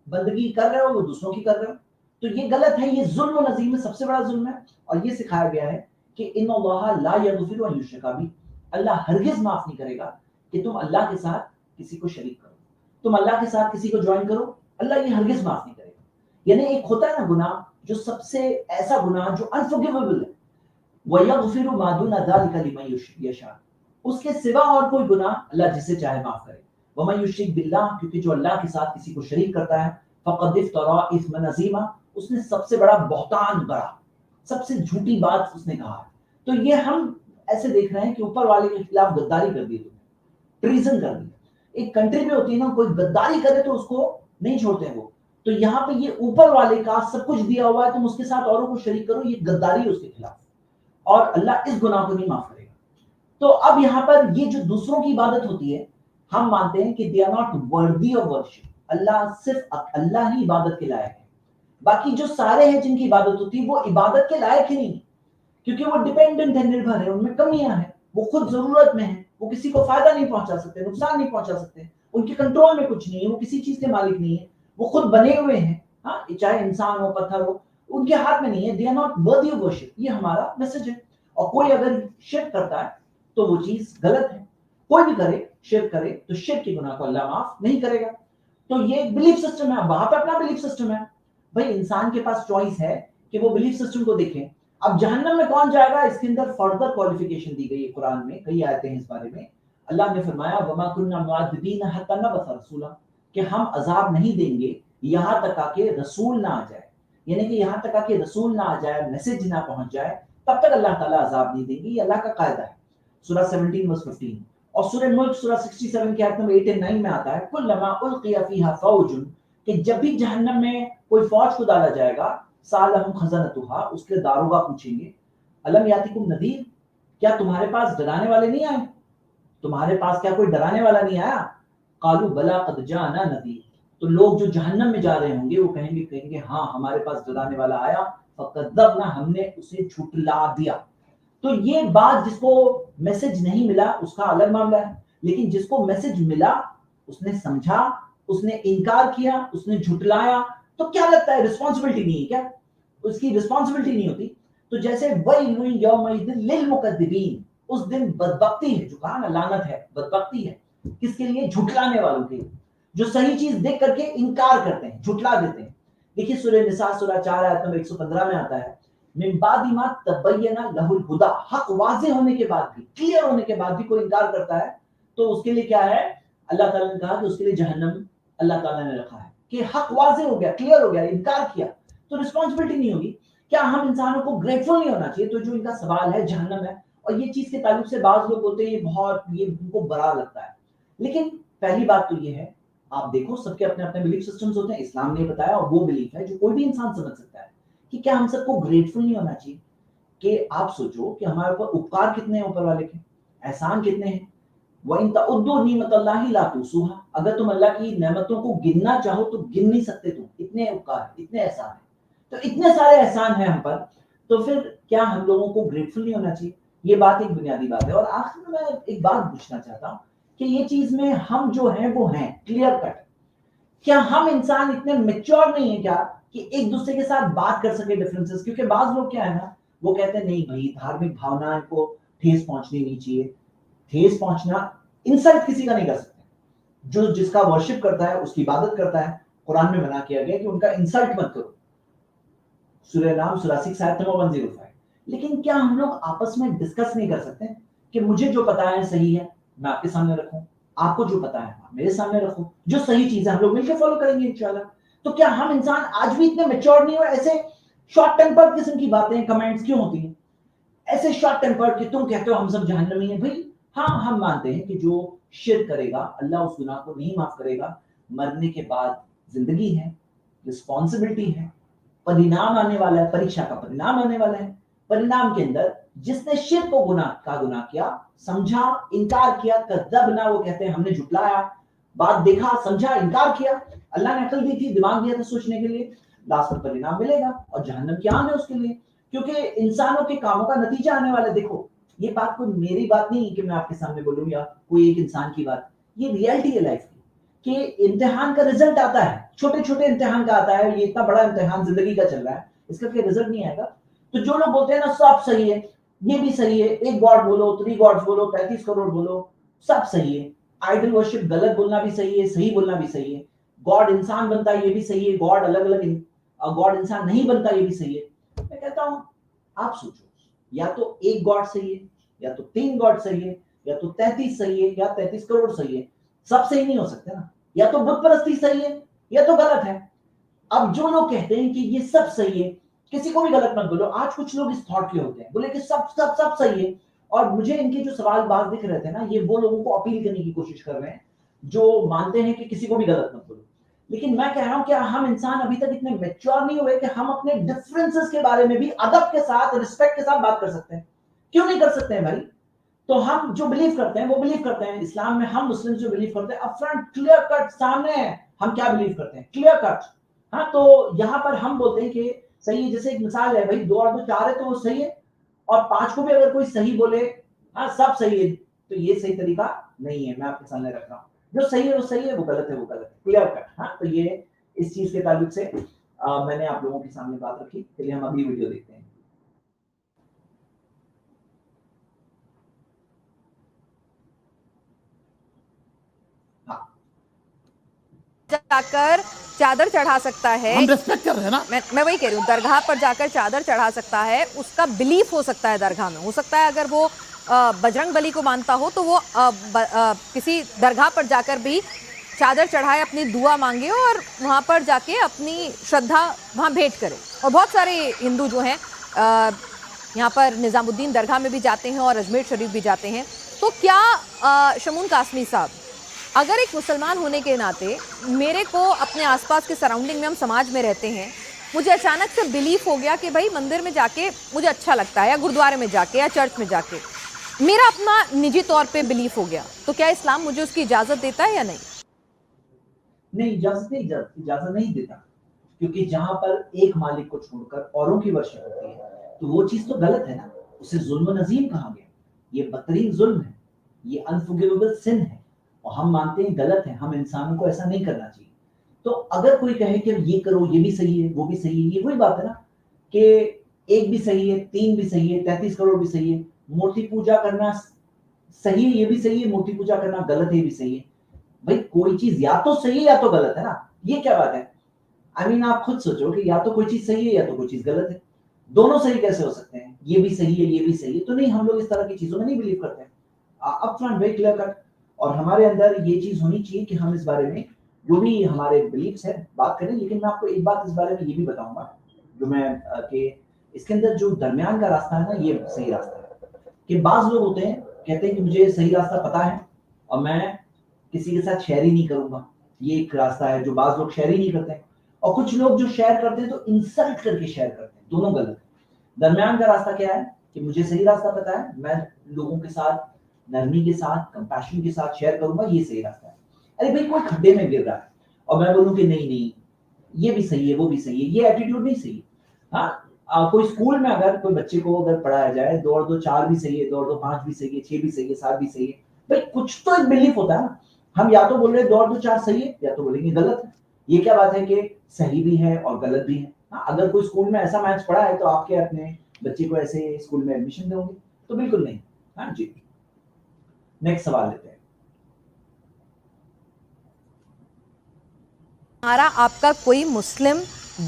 بندگی کر رہے ہو، وہ دوسروں کی کر رہے ہو. تو یہ غلط ہے، یہ ظلم و نظیم ہے، سب سے بڑا ظلم ہے. اور یہ سکھایا گیا ہے کہ ان اللہ لا یغفر ان یشرک بہ، اللہ ہرگز معاف نہیں کرے گا کہ تم اللہ کے ساتھ کسی کو شریک کرو، تم اللہ کے ساتھ کسی کو جوائن کرو. اللہ یہ ہرگز معاف نہیں کرے گا. یعنی ایک ہوتا ہے نا گناہ جو سب سے ایسا گناہ جو انفورگیویبل ہے، وَيَغْفِرُ مَا دُونَ ذَلِكَ لِمَن يَشَاءُ، اس کے سوا اور کوئی گناہ اللہ جسے چاہے معاف کرے. وَمَن يُشْرِكْ بِاللَّهِ، کیونکہ جو اللہ کے ساتھ کسی کو شریک کرتا ہے، فَقَدِ افْتَرَىٰ إِثْمًا عَظِيمًا، اس نے سب سے بڑا بہتان گڑھا، سب سے جھوٹی بات اس نے کہا ہے. تو یہ ہم ایسے دیکھ رہے ہیں کہ اوپر والے کے خلاف غداری کر دی، ٹریزن کر دی. ایک کنٹری میں ہوتی ہے نا، کوئی غداری کرے تو اس کو نہیں چھوڑتے وہ. تو یہاں پہ یہ اوپر والے کا سب کچھ دیا ہوا ہے، تم اس کے ساتھ اوروں کو شریک کرو، یہ غداری ہے اس کے خلاف، اور اللہ اس گناہ کو نہیں معاف کرے گا. تو اب یہاں پر یہ جو دوسروں کی عبادت ہوتی ہے، ہم مانتے ہیں کہ they are not worthy of worship، اللہ صرف اللہ ہی عبادت کے لائق ہے. باقی جو سارے ہیں جن کی عبادت ہوتی ہے وہ عبادت کے لائق ہی نہیں، کیونکہ وہ ڈیپینڈنٹ ہے، نربھر ہے، ان میں کمیاں ہیں، وہ خود ضرورت میں ہیں، وہ کسی کو فائدہ نہیں پہنچا سکتے، نقصان نہیں پہنچا سکتے، ان کے کنٹرول میں کچھ نہیں ہے، وہ کسی چیز کے مالک نہیں ہے، وہ خود بنے ہوئے ہیں. ہاں، چاہے انسان ہو، پتھر ہو، ان کے ہاتھ میں نہیں ہے. they are not worthy of worship. یہ ہمارا میسج ہے. اور کوئی اگر شرک کرتا ہے تو وہ چیز غلط ہے. کوئی بھی کرے، شرک کرے، تو شرک کے گناہ کو اللہ معاف نہیں کرے گا. تو یہ ایک بلیف سسٹم ہے. وہاں پہ اپنا بلیف سسٹم ہے. بھائی انسان کے پاس چوائس ہے کہ وہ بلیف سسٹم کو دیکھیں. اب جہنم میں کون جائے گا، اس کے اندر فردر کوالیفیکیشن دی گئی ہے قرآن میں، کئی آیتیں ہیں اس بارے میں. اللہ نے فرمایا وما كنا معذبين حتى نبعث رسولا، کہ ہم عذاب نہیں دیں گے یہاں تک کہ رسول نہ آ جائے. یعنی کہ یہاں تک کہ رسول نہ آ جائے، میسج نہ پہنچ جائے، تب تک اللہ تعالیٰ عذاب نہیں دیں گے. یہ اللہ کا قاعدہ ہے. سورہ 17 verse 15 اور سورہ ملک سورہ 67 کی آیت نمبر 8 اور 9 میں آتا ہے کلما القی فیہا فوج، کہ جب بھی جہنم میں کوئی فوج کو ڈالا جائے گا، سالہم خزنتھا، اس کے داروغہ پوچھیں گے الم یاتکم نذیر، کیا تمہارے پاس ڈرانے والے نہیں آئے؟ تمہارے پاس کیا کوئی ڈرانے والا نہیں آیا؟ قالوا بلا قد جاءنا نذیر، تو لوگ جو جہنم میں جا رہے ہوں گے وہ کہیں گے ہاں ہمارے پاس ڈرانے والا آیا، فکذبنا، ہم نے اسے جھٹلا دیا. تو یہ بات جس کو میسج نہیں ملا اس کا الگ معاملہ ہے، لیکن جس کو میسج ملا اس نے سمجھا، اس نے انکار کیا، اس نے جھٹلایا، تو کیا لگتا ہے رسپانسبلٹی نہیں ہے کیا؟ اس کی رسپانسبلٹی نہیں ہوتی. تو جیسے وَيْلٌ يَوْمَئِذٍ لِّلْمُكَذِّبِينَ، اس دن بدبختی ہے، جو کہا نا لعنت ہے، بدبختی ہے کس کے لیے؟ جھٹلانے والوں کے لیے، جو صحیح چیز دیکھ کر کے انکار کرتے ہیں، جھٹلا دیتے ہیں. دیکھیے سورہ نساء سورہ 4 آیت نمبر 115 میں آتا ہے من بعد ما تبین لہ الہدی، حق واضح ہونے کے بعد بھی، کلیئر ہونے کے بعد بھی کوئی انکار کرتا ہے تو اس کے لیے کیا ہے؟ اللہ تعالیٰ نے کہا کہ اس کے لیے جہنم اللہ تعالیٰ نے رکھا ہے. کہ حق واضح ہو گیا، کلیئر ہو گیا، انکار کیا تو رسپانسبلٹی نہیں ہوگی. کیا ہم انسانوں کو گریٹفل نہیں ہونا چاہیے؟ تو جو ان کا سوال ہے جہنم ہے، اور یہ چیز کے تعلق سے بعض لوگ بولتے ہیں یہ ان کو برا لگتا ہے. لیکن پہلی بات تو یہ ہے، آپ دیکھو سب کے اپنے اپنے بلیف سسٹمز ہوتے ہیں. اسلام نے بتایا اور وہ بلیف ہے جو کوئی بھی انسان سمجھ سکتا ہے کہ کیا ہم سب کو گریٹفل نہیں ہونا چاہیے؟ کہ آپ سوچو کہ ہمارے اوپر اپکار کتنے ہیں اوپر والے کے، احسان کتنے ہیں. وَإِن تَعُدُّوا نِعْمَتَ اللَّهِ لَا تُحْصُوهَا، اگر تم اللہ کی نعمتوں کو گننا چاہو تو گن نہیں سکتے. تم اتنے اپکار ہیں، اتنے احسان ہیں، تو اتنے سارے احسان ہیں ہم پر، تو پھر کیا ہم لوگوں کو گریٹفل نہیں ہونا چاہیے؟ یہ بات ایک بنیادی بات ہے. اور آخر میں ایک بات پوچھنا چاہتا ہوں کہ یہ چیز میں ہم جو ہیں وہ ہیں کلیئر کٹ. کیا ہم انسان اتنے میچور نہیں ہیں کیا کہ ایک دوسرے کے ساتھ بات کر سکے ڈفرینسز؟ کیونکہ بعض لوگ کیا ہے نا, وہ کہتے ہیں نہیں بھائی دھارمک بھاونا کو ٹھیس پہنچنی نہیں چاہیے. ٹھیس پہنچنا, انسلٹ کسی کا نہیں کر سکتے. جو جس کا ورشپ کرتا ہے, اس کی عبادت کرتا ہے, قرآن میں منع کیا گیا کہ ان کا انسلٹ مت کرو. سورہ نام سورہ 6 آیت نمبر 105. لیکن کیا ہم لوگ آپس میں ڈسکس نہیں کر سکتے کہ مجھے جو پتا ہے صحیح ہے میں آپ کے سامنے رکھوں, آپ کو جو پتا ہے آپ میرے سامنے رکھو, جو صحیح چیز ہے ہم لوگ مل کے فالو کریں گے انشاءاللہ. تو کیا ہم انسان آج بھی اتنے میچور نہیں ہوئے؟ ایسے شارٹ ٹیمپر قسم کی باتیں کمنٹس کیوں ہوتی ہیں؟ ایسے شارٹ ٹیمپر کہ تم کہتے ہو ہم سب جہنمی ہیں. بھائی ہاں ہم مانتے ہیں کہ جو شرک کرے گا اللہ اس گناہ کو نہیں معاف کرے گا. مرنے کے بعد زندگی ہے, رسپانسبلٹی ہے, پرینام آنے والا ہے, پریکشا کا پرینام آنے والا ہے. پرینام کے اندر جس نے شرک کو گناہ کیا, سمجھا, انکار کیا, کذبنا, وہ کہتے ہیں ہم نے جھٹلایا, بات دیکھا, سمجھا, انکار کیا, اللہ نے عقل دی تھی, دماغ دیا تھا سوچنے کے لیے, لاسٹ میں پرینام ملے گا اور جہنم کی آگ ہے اس کے لیے, کیونکہ انسانوں کے کاموں کا نتیجہ آنے والا ہے. دیکھو یہ بات کوئی میری بات نہیں کہ میں آپ کے سامنے بولوں یا کوئی ایک انسان کی بات, یہ ریئلٹی ہے لائف کی کہ امتحان کا رزلٹ آتا ہے, چھوٹے چھوٹے امتحان کا آتا ہے. یہ اتنا بڑا امتحان زندگی کا چل رہا ہے, اس کا کوئی رزلٹ نہیں آئے گا. تو جو لوگ بولتے ہیں نا سب صحیح ہے, یہ بھی صحیح ہے, ایک گاڈ بولو, 3 گاڈز بولو, 35 کروڑ بولو, سب صحیح ہے. آئیڈل ورشپ غلط بولنا بھی صحیح ہے, صحیح بولنا بھی صحیح ہے. گاڈ انسان بنتا ہے یہ بھی صحیح ہے, گاڈ الگ الگ گاڈ انسان نہیں بنتا یہ بھی صحیح ہے. میں کہتا ہوں آپ سوچو, یا تو ایک گاڈ صحیح ہے, یا تو 3 گاڈ صحیح ہے, یا تو 33 صحیح ہے, یا 33 کروڑ صحیح ہے. سب صحیح نہیں ہو سکتے نا. یا تو بت پرستی صحیح ہے یا تو غلط ہے. اب جو لوگ کہتے ہیں کہ یہ سب صحیح ہے, کسی کو بھی غلط مت بولو. آج کچھ لوگ اس تھاٹ کے ہوتے ہیں, بولے کہ سب سب سب صحیح ہے. اور مجھے ان کے جو سوال باز دکھ رہے تھے نا, یہ وہ لوگوں کو اپیل کرنے کی کوشش کر رہے ہیں جو مانتے ہیں کہ کسی کو بھی غلط مت بولو. لیکن میں کہہ رہا ہوں کہ ہم انسان ابھی تک اتنے میچور نہیں ہوئے کہ ہم اپنے ڈفرینسز کے بارے میں بھی ادب کے ساتھ, رسپیکٹ کے ساتھ بات کر سکتے ہیں. کیوں نہیں کر سکتے ہیں بھائی؟ تو ہم جو بلیو کرتے ہیں وہ بلیو کرتے ہیں. اسلام میں ہم مسلم جو بلیو کرتے ہیں اپ فرنٹ کلیئر کٹ سامنے ہے ہم کیا بلیو کرتے ہیں, کلیئر کٹ. ہاں تو یہاں پر ہم بولتے ہیں کہ صحیح ہے, جیسے ایک مثال ہے بھائی 2 اور 2 4 ہے تو وہ صحیح ہے, اور 5 کو بھی اگر کوئی صحیح بولے ہاں سب صحیح ہے, تو یہ صحیح طریقہ نہیں ہے. میں آپ کے سامنے رکھ رہا ہوں جو صحیح ہے وہ صحیح ہے, وہ غلط ہے وہ غلط ہے, کلیئر کٹ. ہاں تو یہ اس چیز کے تعلق سے میں نے آپ لوگوں کے سامنے بات رکھی. چلیے ہم ابھی ویڈیو دیکھتے ہیں. جا کر چادر چڑھا سکتا ہے, ہم ریسپیکٹ کر رہے ہیں نا, میں وہی کہہ رہی ہوں, درگاہ پر جا کر چادر چڑھا سکتا ہے, اس کا بلیف ہو سکتا ہے درگاہ میں. ہو سکتا ہے اگر وہ بجرنگ بلی کو مانتا ہو تو وہ کسی درگاہ پر جا کر بھی چادر چڑھائے, اپنی دعا مانگے اور وہاں پر جا کے اپنی شردھا وہاں بھیٹ کرے. اور بہت سارے ہندو جو ہیں یہاں پر نظام الدین درگاہ میں بھی جاتے ہیں اور اجمیر شریف بھی جاتے ہیں. تو کیا شمون قاسمی صاحب, اگر ایک مسلمان ہونے کے ناطے میرے کو اپنے آس پاس کے سراؤنڈنگ میں, ہم سماج میں رہتے ہیں, مجھے اچانک سے بلیف ہو گیا کہ بھائی مندر میں جا کے مجھے اچھا لگتا ہے, یا گردوارے میں جا کے, یا چرچ میں جا کے, میرا اپنا نجی طور پہ بلیف ہو گیا, تو کیا اسلام مجھے اس کی اجازت دیتا ہے یا نہیں؟ نہیں, اجازت نہیں دیتا, کیونکہ جہاں پر ایک مالک کو چھوڑ کر اوروں کی ورشپ ہوتی ہے تو وہ چیز تو غلط ہے نا. اسے ظلم و نظیم کہا گیا. یہ بدترین ظلم ہے, یہ انفورگیویبل سن ہے, اور ہم مانتے ہیں غلط ہے. ہم انسانوں کو ایسا نہیں کرنا چاہیے. تو اگر کوئی کہے کہ یہ کرو, یہ بھی صحیح ہے, وہ بھی صحیح ہے, یہ وہی بات ہے نا کہ 1 بھی صحیح ہے, 3 بھی صحیح ہے, 33 کروڑ بھی صحیح ہے. مورتی پوجا کرنا صحیح ہے, یہ بھی صحیح ہے, مورتی پوجا کرنا غلط ہے, یہ بھی صحیح ہے. بھائی کوئی چیز یا تو صحیح ہے یا تو غلط ہے نا. یہ کیا بات ہے؟ آپ خود سوچو کہ یا تو کوئی چیز صحیح ہے یا تو کوئی چیز غلط ہے. دونوں صحیح کیسے ہو سکتے ہیں؟ یہ بھی صحیح ہے یہ بھی صحیح ہے, تو نہیں, ہم لوگ اس طرح کی چیزوں میں نہیں بلیو کرتے ہیں. Up front very clear cut. اور ہمارے اندر یہ چیز ہونی چاہیے کہ ہم اس بارے میں جو بھی ہمارے بلیفس ہیں بات کریں. لیکن میں آپ کو ایک بات اس بارے میں یہ بھی بتاؤں گا جو میں کہ اس کے اندر جو درمیان کا راستہ ہے نا, یہ صحیح راستہ ہے. کہ بعض لوگ ہوتے ہیں کہتے ہیں کہ مجھے صحیح راستہ پتا ہے اور میں کسی کے ساتھ شیئر ہی نہیں کروں گا. یہ ایک راستہ ہے جو بعض لوگ شیئر ہی نہیں کرتے ہیں, اور کچھ لوگ جو شیئر کرتے ہیں تو انسلٹ کر کے شیئر کرتے ہیں. دونوں غلط ہے. درمیان کا راستہ کیا ہے کہ مجھے صحیح راستہ پتا ہے, میں لوگوں کے ساتھ نرمی کے ساتھ, کمپیشن کے ساتھ شیئر کروں گا, یہ صحیح راستہ ہے. ارے بھائی کوئی کھڈے میں گر رہا ہے اور میں بولوں کہ نہیں یہ بھی صحیح ہے وہ بھی صحیح ہے, یہ ایٹیٹیوڈ نہیں صحیح. ہاں کوئی اسکول میں اگر کوئی بچے کو اگر پڑھایا جائے 2 اور 2 4 بھی صحیح ہے, 2 اور 2 5 بھی صحیح ہے, 6 بھی صحیح ہے, 7 بھی صحیح ہے, بھائی کچھ تو ایک بلیف ہوتا ہے نا. ہم یا تو بول رہے 2 اور 2 4 صحیح ہے, یا تو بولیں گے غلط ہے. یہ کیا بات ہے کہ صحیح بھی ہے اور غلط بھی ہے. اگر کوئی اسکول میں ایسا میتھس پڑھا ہے تو آپ کے اپنے بچے کو ایسے اسکول میں ایڈمیشن دیں گے؟ تو بالکل نہیں. ہاں جی, نیکسٹ سوال لیتے ہیں. ہمارا آپ کا کوئی مسلم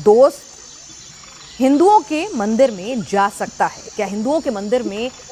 دوست ہندوؤں کے مندر میں جا سکتا ہے کیا؟ ہندوؤں کے مندر میں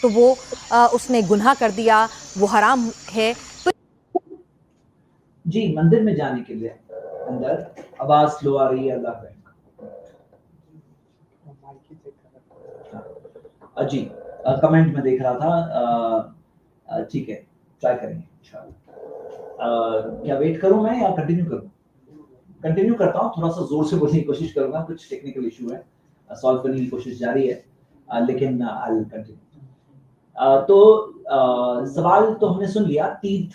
تو وہ اس نے گناہ کر دیا, وہ حرام ہے؟ تو جی, مندر میں جانے کے لیے اندر آواز سلو آ رہی ہے. اللہ کا جی, کمنٹ میں دیکھ رہا تھا. ٹھیک ہے, ٹرائی کریں گے انشاءاللہ. کیا ویٹ کروں میں یا کنٹینیو کروں؟ کنٹینیو کرتا ہوں, تھوڑا سا زور سے بولنے کی کوشش کروں گا, کچھ ٹیکنیکل ایشو ہے, سالو کرنے کی کوشش جاری ہے, لیکن I'll continue. تو سوال تو ہم نے سن لیا. تیرتھ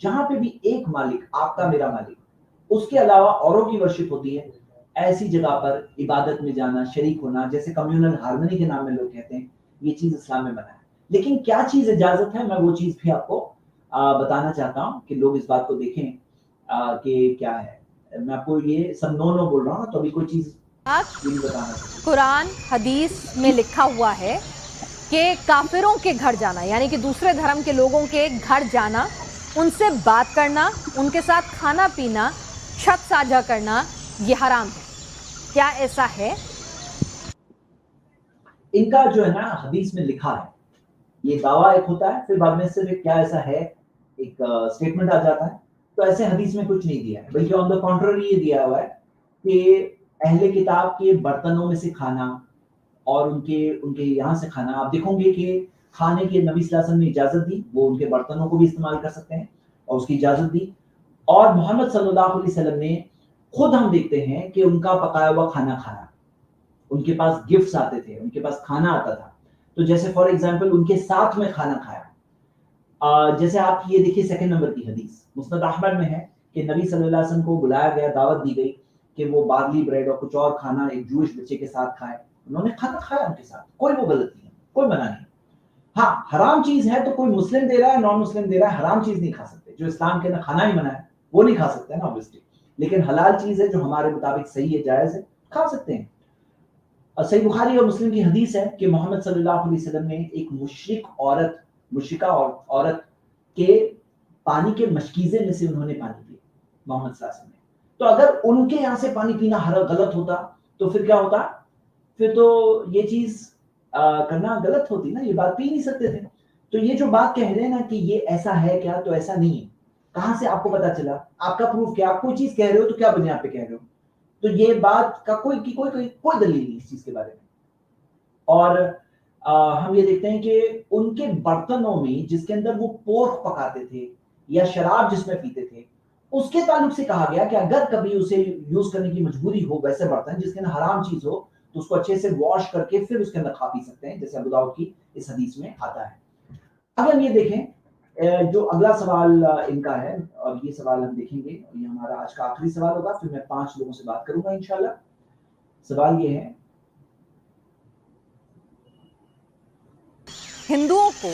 جہاں پہ بھی ایک مالک, آپ کا میرا مالک, اس کے علاوہ اوروں کی ورشپ ہوتی ہے, ایسی جگہ پر عبادت میں جانا, شریک ہونا, جیسے کمیونل ہارمنی کے نام میں لوگ کہتے ہیں, یہ چیز اسلام میں منع ہے. لیکن کیا چیز اجازت ہے, میں وہ چیز بھی آپ کو بتانا چاہتا ہوں کہ لوگ اس بات کو دیکھیں کہ کیا ہے. میں آپ کو یہ سب نو بول رہا ہوں, تو ابھی کوئی چیز قرآن حدیث میں لکھا ہوا ہے کہ کافروں کے گھر جانا, یعنی کہ دوسرے دھرم کے لوگوں کے گھر جانا, ان سے بات کرنا, ان کے ساتھ کھانا پینا, چھت ساجھا کرنا, یہ حرام ہے. کیا ایسا ہے؟ ان کا جو ہے نا حدیث میں لکھا ہے, یہ دعویٰ ایک ہوتا ہے, پھر بعد میں صرف کیا ایسا ہے ایک اسٹیٹمنٹ آ جاتا ہے. تو ایسے حدیث میں کچھ نہیں دیا ہے, بلکہ آن دا کنٹرری یہ دیا ہوا ہے کہ اہل کتاب کے برتنوں میں سے کھانا اور ان کے یہاں سے کھانا. آپ دیکھو گے کہ کھانے کی نبی صلی اللہ علیہ وسلم نے اجازت دی, وہ ان کے برتنوں کو بھی استعمال کر سکتے ہیں اور اس کی اجازت دی. اور محمد صلی اللہ علیہ وسلم نے خود, ہم دیکھتے ہیں کہ ان کا پکایا ہوا کھانا کھانا, ان کے پاس گفٹس آتے تھے, ان کے پاس کھانا آتا تھا. تو جیسے فار ایگزامپل ان کے ساتھ میں کھانا کھایا. جیسے آپ یہ دیکھیے 2 نمبر کی حدیث مسند احمد میں ہے کہ نبی صلی اللہ علیہ وسلم کو بلایا گیا, دعوت دی گئی کہ وہ بارلی بریڈ اور کچھ اور کھانا ایک جوش بچے کے ساتھ کھائے. انہوں نے کھانا کھایا ان کے ساتھ, کوئی وہ غلط نہیں ہے, کوئی منع نہیں. ہاں, حرام چیز ہے تو کوئی مسلم دے رہا ہے, نان مسلم دے رہا ہے, حرام چیز نہیں کھا سکتے. جو اسلام کے اندر کھانا ہی منع ہے وہ نہیں کھا سکتے نا obviously. لیکن حلال چیز ہے جو ہمارے مطابق صحیح ہے, جائز ہے, کھا سکتے ہیں. صحیح بخاری اور مسلم کی حدیث ہے کہ محمد صلی اللہ علیہ وسلم نے ایک مشرکہ عورت کے پانی کے مشکیزے میں سے انہوں نے پانی پیا, محمد صلی اللہ علیہ وسلم نے. تو اگر ان کے یہاں سے پانی پینا غلط ہوتا تو پھر کیا ہوتا؟ پھر تو یہ چیز کرنا غلط ہوتی نا, یہ بات پی نہیں سکتے تھے. تو یہ جو بات کہہ رہے ہیں نا کہ یہ ایسا ہے کیا, تو ایسا نہیں ہے. کہاں سے آپ کو پتا چلا؟ آپ کا پروف کیا؟ آپ کوئی چیز کہہ رہے ہو تو کیا بنیاد پہ کہہ رہے ہو؟ تو یہ بات کا کوئی دلیل نہیں اس چیز کے بارے میں. اور ہم یہ دیکھتے ہیں کہ ان کے برتنوں میں جس کے اندر وہ پورک پکاتے تھے یا شراب جس میں پیتے تھے, اس کے تعلق سے کہا گیا کہ اگر کبھی اسے یوز کرنے کی مجبوری ہو, ویسے برتن جس کے اندر حرام چیز ہو, تو اس کو اچھے سے واش کر کے پھر اس کے اندر کھا پی سکتے ہیں, جیسے ابو داؤد کی اس حدیث میں آتا ہے. اب ہم یہ دیکھیں جو اگلا سوال ان کا ہے, اور یہ سوال ہم دیکھیں گے, اور یہ ہمارا آج کا آخری سوال ہوگا, پھر میں 5 لوگوں سے بات کروں گا انشاءاللہ. سوال یہ ہے, ہندوؤں کو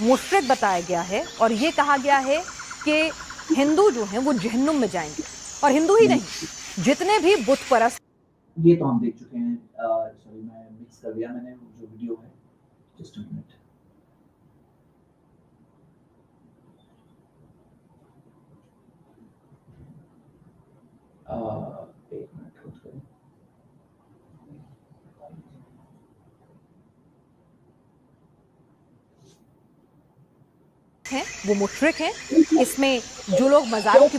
مشرک بتایا گیا ہے اور یہ کہا گیا ہے کہ ہندو جو ہیں وہ جہنم میں جائیں گے, اور ہندو ہی نہیں جتنے بھی بت پرست. یہ تو ہم دیکھ چکے ہیں. سوری, میں مکس کر دیا, میں نے جو ویڈیو ہے, جسٹ منٹ. ایک منٹ ہوٹ کریں. ہیں وہ مشرک ہیں. اس میں جو لوگ مزاروں کی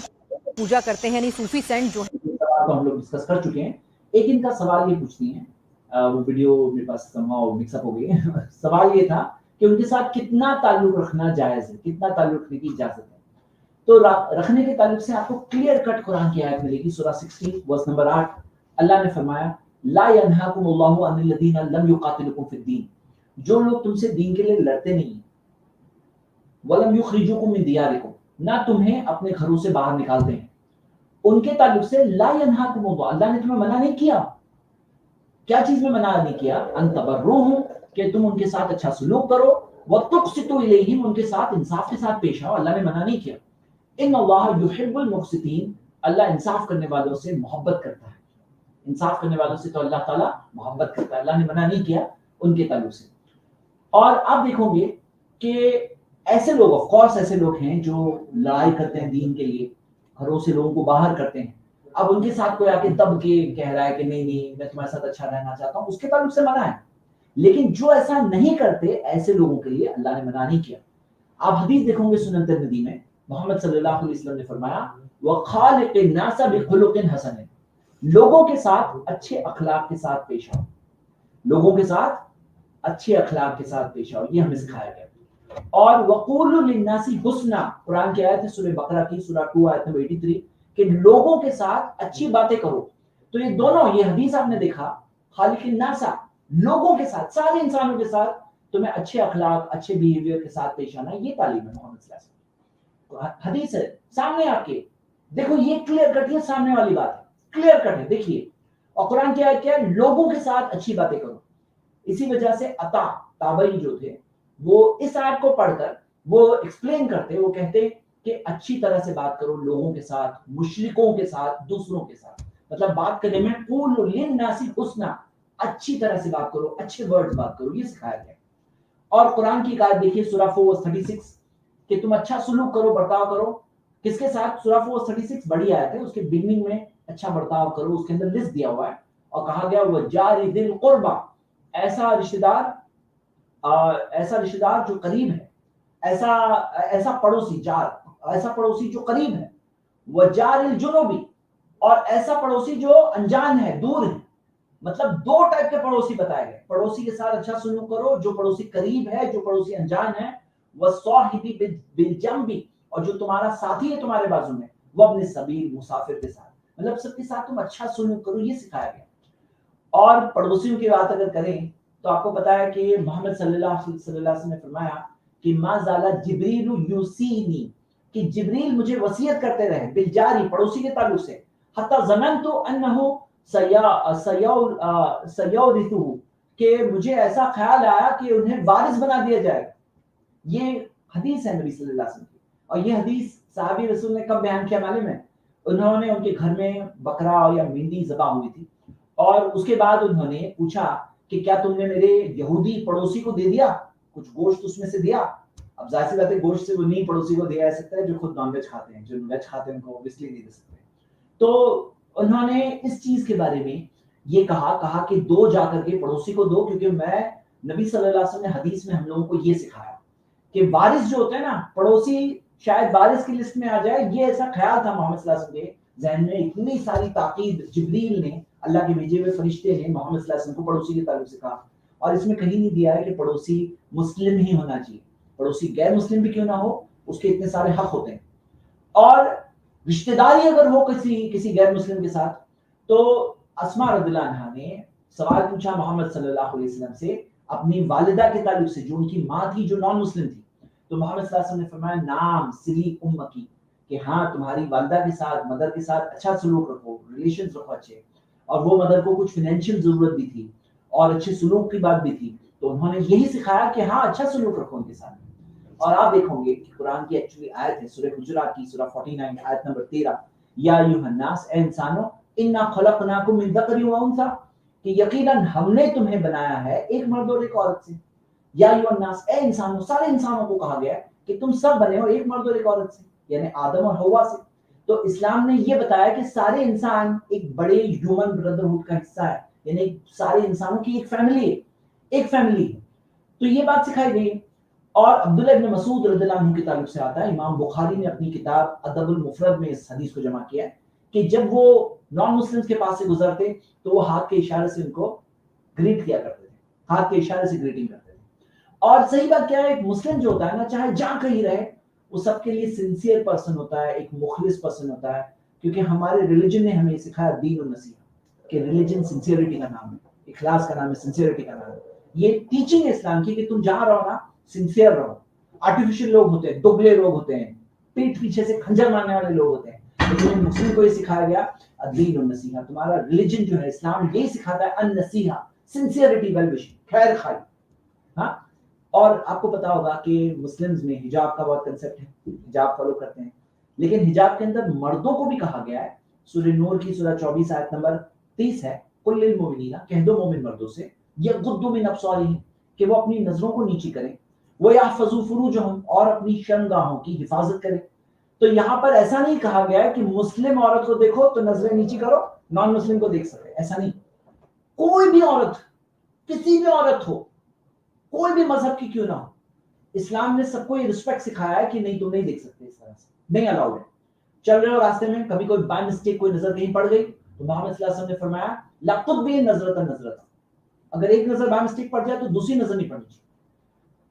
پوجا کرتے ہیں, یعنی صوفی سینٹ جو ہیں, ہم لوگ ڈسکس کر چکے ہیں. ایک ان کا سوال یہ پوچھتی ہیں, وہ ویڈیو میرے پاس مکس اپ ہو گئی ہے. سوال یہ تھا کہ ان کے ساتھ کتنا تعلق رکھنا جائز ہے, کتنا تعلق رکھنے کی اجازت ہے. تو رکھنے کے تعلق سے آپ کو کلیئر کٹ قرآن کی آیت ملے گی, سورہ 16 ورس نمبر 8. اللہ نے فرمایا, لا ينهاكم الله عن الذين لم يقاتلوكم في الدين, جو لوگ تم سے دین کے لیے لڑتے نہیں, ولم يخرجوكم من دياركم, نہ تمہیں اپنے گھروں سے باہر نکالتے ہیں, ان کے تعلق سے لا ینہاکم اللہ، اللہ نے تمہیں منع نہیں کیا. کیا چیز میں منع نہیں کیا؟ ان تبروہم، کہ تم ان کے ساتھ اچھا سلوک کرو، وتقسطوا الیہم، ان کے ساتھ انصاف کے ساتھ پیش آؤ. اللہ نے منع نہیں کیا. ان اللہ یحب المقسطین، اللہ انصاف کرنے والوں سے محبت کرتا ہے. انصاف کرنے والوں سے تو اللہ تعالیٰ محبت کرتا ہے. اللہ نے منع نہیں کیا ان کے تعلق سے. اور آپ دیکھو گے کہ ایسے لوگ آف کورس ایسے لوگ ہیں جو لڑائی کرتے ہیں دین کے لیے، گھروں سے لوگوں کو باہر کرتے ہیں. اب ان کے ساتھ کوئی آ کے دب کے کہہ رہا ہے کہ نہیں نہیں میں تمہارے ساتھ اچھا رہنا چاہتا ہوں، اس کے تعلق سے منع ہے. لیکن جو ایسا نہیں کرتے ایسے لوگوں کے لیے اللہ نے منع نہیں کیا. آپ حدیث دیکھو گے سنن ترمذی میں محمد صلی اللہ علیہ وسلم نے فرمایا وَخَالِقِ النَّاسَ بِخُلُقٍ حَسَنٍ، لوگوں کے ساتھ اچھے اخلاق کے ساتھ پیش آؤ. لوگوں کے ساتھ اچھے اخلاق کے ساتھ پیش آؤ، یہ ہمیں سکھایا گیا. اور وَقُولُوا لِلنَّاسِ حُسْنًا، قرآن کی آیت ہے سورہ بقرہ کی سورہ 2 آیت نمبر 83 کہ لوگوں کے ساتھ اچھی باتیں کرو. تو یہ دونوں، یہ حدیث آپ نے دیکھا خالق الناس، لوگوں کے ساتھ، سارے انسانوں کے ساتھ تمہیں اچھے اخلاق اچھے بیہیویئر کے ساتھ پیش آنا، یہ تعلیم ہے محمد صلی اللہ علیہ وسلم. حدیث ہے سامنے آپ کے، دیکھو یہ کلیئر کٹ ہے، سامنے والی بات ہے کلیئر کٹ ہے دیکھیے. اور قرآن کی آیت کیا ہے؟ لوگوں کے ساتھ اچھی باتیں کرو. اسی وجہ سے عطا تابعی جو تھے وہ اس آیت کو پڑھ کر وہ ایکسپلین کرتے، وہ کہتے کہ اچھی طرح سے بات کرو لوگوں کے ساتھ، مشرکوں کے ساتھ، دوسروں کے ساتھ. مطلب بات کرنے میں قولوا للناس حسنا، اچھی طرح سے بات کرو، اچھے ورڈز بات کرو، یہ سکھایا گیا. اور قرآن کی آیت دیکھیے سورہ 4:36 کہ تم اچھا سلوک کرو، برتاؤ کرو. کس کے ساتھ؟ سورہ 4:36 بڑی آیت ہے، اس کے بگننگ میں اچھا برتاؤ کرو، اس کے اندر لسٹ دیا ہوا ہے اور کہا گیا وَجَارِ ذِی الْقُرْبَى، ایسا رشتہ دار جو قریب ہے، ایسا پڑوسی جار، ایسا پڑوسی جو قریب ہے. وَجَارِ الْجُنُوبِ، اور ایسا پڑوسی جو انجان ہے، دور ہے. مطلب دو ٹائپ کے پڑوسی بتائے گئے. پڑوسی کے ساتھ اچھا سلوک کرو جو پڑوسی قریب ہے، جو پڑوسی انجان ہے. وَالصَّاحِبِ بِالْجَنبِ، اور جو تمہارا ساتھی ہے تمہارے بازو میں. وَابْنِ السَّبِیلِ، مسافر کے ساتھ. مطلب سب کے ساتھ تم اچھا سلوک کرو، یہ سکھایا گیا. اور پڑوسیوں کی بات اگر کریں تو آپ کو پتا ہے کہ محمد صلی اللہ علیہ وسلم نے فرمایا کہ ما زال جبریل یوصینی، کہ جبریل مجھے وصیت کرتے رہے بالجاری، پڑوسی کے تعلق سے. حتی ظننت انہ سیورثہ، کہ مجھے ایسا خیال آیا کہ انہیں وارث بنا دیا جائے گا. یہ حدیث ہے نبی صلی اللہ علیہ وسلم کی. اور یہ حدیث صحابی رسول نے کب بیان کیا معلوم ہے؟ انہوں نے ان کے گھر میں بکرا یا مینڈی ذبح ہوئی تھی اور اس کے بعد انہوں نے پوچھا کہ کیا تم نے میرے یہودی پڑوسی کو دے دیا کچھ گوشت اس میں سے دیا؟ اب ظاہر سی بات ہے گوشت سے وہ نہیں پڑوسی کو دیا جا سکتا ہے جو خود نان ویج کھاتے ہیں. جو ویج کھاتے ہیں ان کو obviously نہیں دے سکتے. تو انہوں نے اس چیز کے بارے میں یہ کہا کہ دو جا کر کے پڑوسی کو دو، کیونکہ میں نبی صلی اللہ علیہ وسلم نے حدیث میں ہم لوگوں کو یہ سکھایا کہ وارث جو ہوتے ہیں نا، پڑوسی شاید وارث کی لسٹ میں آ جائے. یہ ایسا خیال تھا محمد صلی اللہ علیہ وسلم کے ذہن میں. اتنی ساری تاکید جبریل نے، اللہ کے بھیجے ہوئے فرشتے نے محمد صلی اللہ علیہ وسلم کو پڑوسی کے تعلق سے کہا. اور اس میں کہیں نہیں دیا ہے کہ پڑوسی مسلم ہی ہونا چاہیے. پڑوسی غیر مسلم بھی کیوں نہ ہو، اس کے اتنے سارے حق ہوتے ہیں. اور رشتہ داری اگر ہو کسی غیر مسلم کے ساتھ، تو اسماء رضی اللہ عنہا نے سوال پوچھا محمد صلی اللہ علیہ وسلم سے اپنی والدہ کے تعلق سے جو ان کی ماں تھی جو نان مسلم تھی. تو محمد صلی اللہ علیہ وسلم نے فرمایا نام سلی امکی، کہ ہاں تمہاری والدہ کے ساتھ، مدر کے ساتھ اچھا سلوک رکھو، ریلیشنز رکھو اچھے. اور وہ مدر کو کچھ فائنینشیل ضرورت بھی تھی اور اچھے سلوک کی بات بھی تھی، تو انہوں نے یہی سکھایا کہ ہاں اچھا سلوک رکھو ان کے ساتھ. اور آپ دیکھو گے کہ قرآن کی ایکچولی آیت ہے سورہ حجرات کی سورہ 49 آیت نمبر 13، یا ایھا الناس، اے انسانوں، انا خلقناکم من ذکر و انثی، کہ یقیناً ہم نے تمہیں بنایا ہے ایک مرد اور ایک عورت سے. یا ایھا الناس، اے انسانوں، سارے انسانوں کو کہا گیا ہے کہ تم سب بنے ہو ایک مرد اور ایک عورت سے، یعنی آدم اور حوا سے. تو اسلام نے یہ بتایا کہ سارے انسان ایک بڑے ہیومن بردرہڈ کا حصہ ہے، یعنی سارے انسانوں کی ایک فیملی ہے، ایک فیملی ہے. تو یہ بات سکھائی گئی. اور عبداللہ ابن مسعود رضی اللہ عنہ کے تعلق سے آتا ہے، امام بخاری نے اپنی کتاب ادب المفرد میں اس حدیث کو جمع کیا ہے کہ جب وہ نان مسلمز کے پاس سے گزرتے تو وہ ہاتھ کے اشارے سے ان کو گریٹ کیا کرتے تھے، ہاتھ کے اشارے سے گریٹنگ کرتے تھے. اور صحیح بات کیا ہے، ایک مسلم جو ہوتا ہے نا، چاہے جہاں کہیں رہے، وہ سب کے لیے سنسیئر پرسن ہوتا ہے، ایک مخلص پرسن ہوتا ہے. کیونکہ ہمارے ریلیجن نے ہمیں سکھایا دین النصیحہ، کہ ریلیجن سنسیئرٹی کا نام ہے، اخلاص کا نام ہے، سنسیئرٹی کا نام ہے. یہ ٹیچنگ ہے اسلام کی کہ تم جہاں رہو نا سنسیئر رہو. آرٹیفیشل لوگ ہوتے ہیں، دبلے لوگ ہوتے ہیں، پیٹ پیچھے سے کھنجر مارنے والے لوگ ہوتے ہیں. لیکن مسلم کو یہ سکھایا گیا الدین النصیحہ، تمہارا ریلیجن جو ہے اسلام یہی سکھاتا ہے النصیحہ، سنسیئرٹی، ویل وشنگ، خیر خواہی. ہاں، اور آپ کو پتا ہوگا کہ مسلمز میں حجاب کا بہت کنسپٹ ہے، حجاب فالو کرتے ہیں، لیکن حجاب کے اندر مردوں کو بھی کہا گیا ہے. سورہ نور کی سورہ 24 آیت نمبر 30 ہے، قل للمؤمنین، کہہ دو مومن مردوں سے، یغضوا من ابصارہم، کہ وہ اپنی نظروں کو نیچی کریں، وَيَحْفَظُوا فُرُوجَهُمْ، اور اپنی شرمگاہوں کی حفاظت کریں. تو یہاں پر ایسا نہیں کہا گیا ہے کہ مسلم عورت کو دیکھو تو نظریں نیچی کرو، نان مسلم کو دیکھ سکے، ایسا نہیں. کوئی بھی عورت، کسی بھی عورت ہو، کوئی بھی مذہب کی کیوں نہ ہو، اسلام نے سب کو یہ رسپیکٹ سکھایا ہے کہ نہیں تم نہیں دیکھ سکتے، اس طرح سے نہیں الاؤڈ ہے. چل رہے ہو راستے میں، کبھی کوئی بائی مسٹیک کوئی نظر کہیں پڑ گئی تو محمد صلی اللہ علیہ وسلم نے فرمایا لَقُبِّ نَظْرَةً نَظْرَةً، اگر ایک نظر بائی مسٹیک پڑ جائے تو دوسری نظر نہیں پڑنی چاہیے.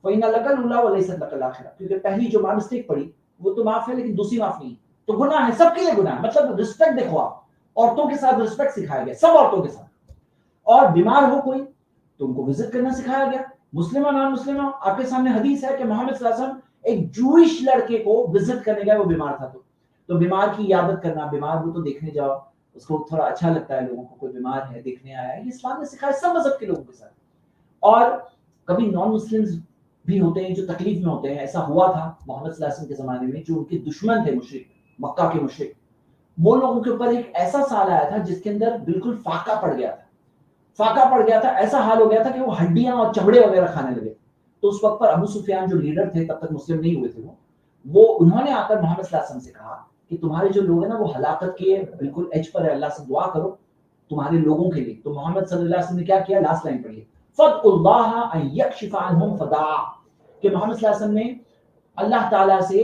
فَإِنَّ لَكَ الْأُولَىٰ وَلَيْسَتْ لَكَ الْآخِرَةُ، کیونکہ پہلی جو بائی مسٹیک پڑی وہ تو معاف ہے لیکن دوسری معاف نہیں. تو گناہ ہے، سب کے لیے گناہ ہے. مطلب رسپیکٹ دیکھو، آپ عورتوں کے ساتھ رسپیکٹ سکھایا گیا، سب عورتوں کے ساتھ. اور بیمار ہو کوئی تو ان کو وزٹ کرنا سکھایا گیا، مسلم اور نان مسلم ہو. آپ کے سامنے حدیث ہے کہ محمد صلی اللہ علیہ وسلم ایک جوئش لڑکے کو وزٹ کرنے گئے، وہ بیمار تھا. تو بیمار کی عیادت کرنا، بیمار ہو تو دیکھنے جاؤ، اس کو تھوڑا اچھا لگتا ہے، لوگوں کو کوئی بیمار ہے دیکھنے آیا ہے، یہ اسلام نے سکھایا سب مذہب کے لوگوں کے ساتھ. اور کبھی نان مسلمز بھی ہوتے ہیں جو تکلیف میں ہوتے ہیں. ایسا ہوا تھا محمد صلی اللہ علیہ وسلم کے زمانے میں، جو ان کے دشمن تھے مشرک، مکہ کے مشرک، وہ لوگوں کے اوپر ایک ایسا سال آیا تھا جس کے اندر بالکل فاقہ پڑ گیا تھا. فاقہ پڑ گیا تھا، ایسا حال ہو گیا تھا کہ وہ ہڈیاں اور چمڑے وغیرہ کھانے لگے. تو اس وقت پر ابو سفیان جو لیڈر تھے، تب تک مسلم نہیں ہوئے تھے، وہ انہوں نے آ کر محمد صلی اللہ علیہ وسلم سے کہا کہ تمہارے جو لوگ ہیں نا وہ ہلاکت کے بالکل ایج پر ہے، اللہ سے دعا کرو تمہارے لوگوں کے لیے. تو محمد صلی اللہ علیہ وسلم نے کیا کیا؟ لاسٹ لائن پڑھیے، فَادْعُوا اللَّهَ أَن يَكْشِفَ عَنْهُمْ فَدَعَا، کہ محمد صلی اللہ علیہ وسلم نے اللہ تعالیٰ سے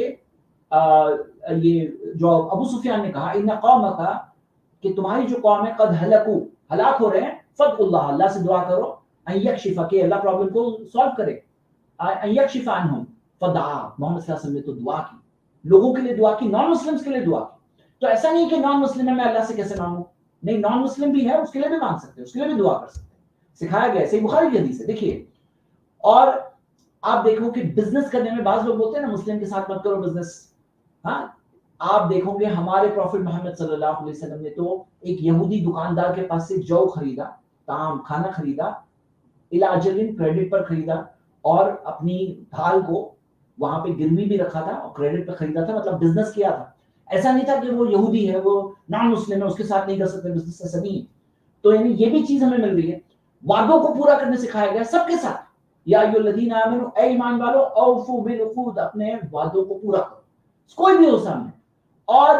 یہ جو ابو سفیان نے کہا ان قومک، کہ تمہاری جو قوم ہے قد ہلکو، ہلاک ہو رہے ہیں، فَادْعُوا اللَّهَ، اللہ سے دعا کرو، ان یکشف، کہ اللہ پرابلم کو سالو کرے، ان یکشف عنہم فدعا. محمد صلی اللہ علیہ وسلم نے تو دعا کی، لوگوں کے لیے دعا کی، نان مسلمز کے لیے دعا کی. تو ایسا نہیں کہ نان مسلم ہے میں اللہ سے کیسے مانگوں، نہیں، نان مسلم بھی ہے، اس کے لیے بھی مانگ سکتے ہیں، اس کے لیے بھی دعا کر سکتے ہیں، سکھایا گیا ہے. صحیح بخاری کی حدیث ہے، دیکھیے. اور آپ دیکھو کہ بزنس کرنے میں بعض لوگ بولتے ہیں نا مسلم کے ساتھ مت کرو بزنس. ہاں، آپ دیکھو گے ہمارے پروفٹ محمد صلی اللہ علیہ وسلم نے تو ایک یہودی دکاندار کے پاس سے جو خریدا، طعام کھانا خریدا، الاجل کریڈٹ پر خریدا، اور اپنی ڈھال کو وہاں پہ گروی بھی رکھا تھا اور کریڈٹ پہ خریدا تھا، مطلب بزنس کیا تھا. ایسا نہیں تھا کہ وہ یہودی ہے، وہ نان مسلم ہے، اس کے ساتھ نہیں کر سکتے بزنس، ایسا نہیں. تو یعنی یہ بھی چیز ہمیں مل رہی ہے. وعدوں کو پورا کرنے سکھایا گیا سب کے ساتھ، یا ایھا الذین آمنوا، اے ایمان والو، اوفوا بالعقود، اپنے وعدوں کو پورا کرو، کوئی بھی ہو سامنے. اور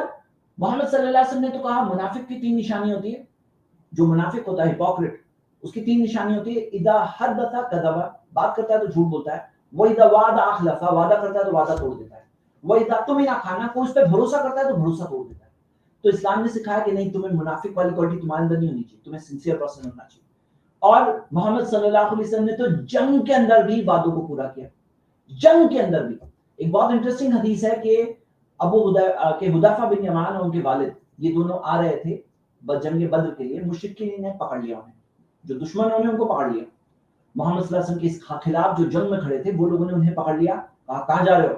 محمد صلی اللہ علیہ وسلم نے تو کہا منافق کی 3 نشانی ہوتی ہے. جو منافق ہوتا ہے ہپوکریٹ، اس کی 3 نشانی ہوتی ہے، اذا حدث کذب، بات کرتا ہے تو جھوٹ بولتا ہے، وَإِذَا وَعَدَ أَخْلَفَ، وعدہ کرتا ہے تو وعدہ توڑ دیتا ہے، وَإِذَا اؤْتُمِنَ خَانَ، کوئی اس پہ بھروسہ کرتا ہے تو بھروسہ توڑ دیتا ہے. تو اسلام نے سکھایا کہ نہیں، تمہیں منافق والی کوالٹی تمہارے اندر نہیں ہونی چاہیے، تمہیں سنسیئر پرسن ہونا چاہیے. اور محمد صلی اللہ علیہ وسلم نے تو جنگ کے اندر بھی وعدوں کو پورا کیا، جنگ کے اندر بھی. ایک بہت انٹرسٹنگ حدیث ہے کہ حذیفہ بن یمان اور ان کے والد، یہ دونوں آ رہے تھے جنگ بدر کے لیے. مشرکین نے پکڑ لیا انہیں، جو دشمن انہیں ان کو پکڑ لیا. محمد صلی اللہ علیہ وسلم کے خلاف جو جنگ میں کھڑے تھے وہ لوگوں نے انہیں پکڑ لیا، کہا کہاں جا رہے ہو؟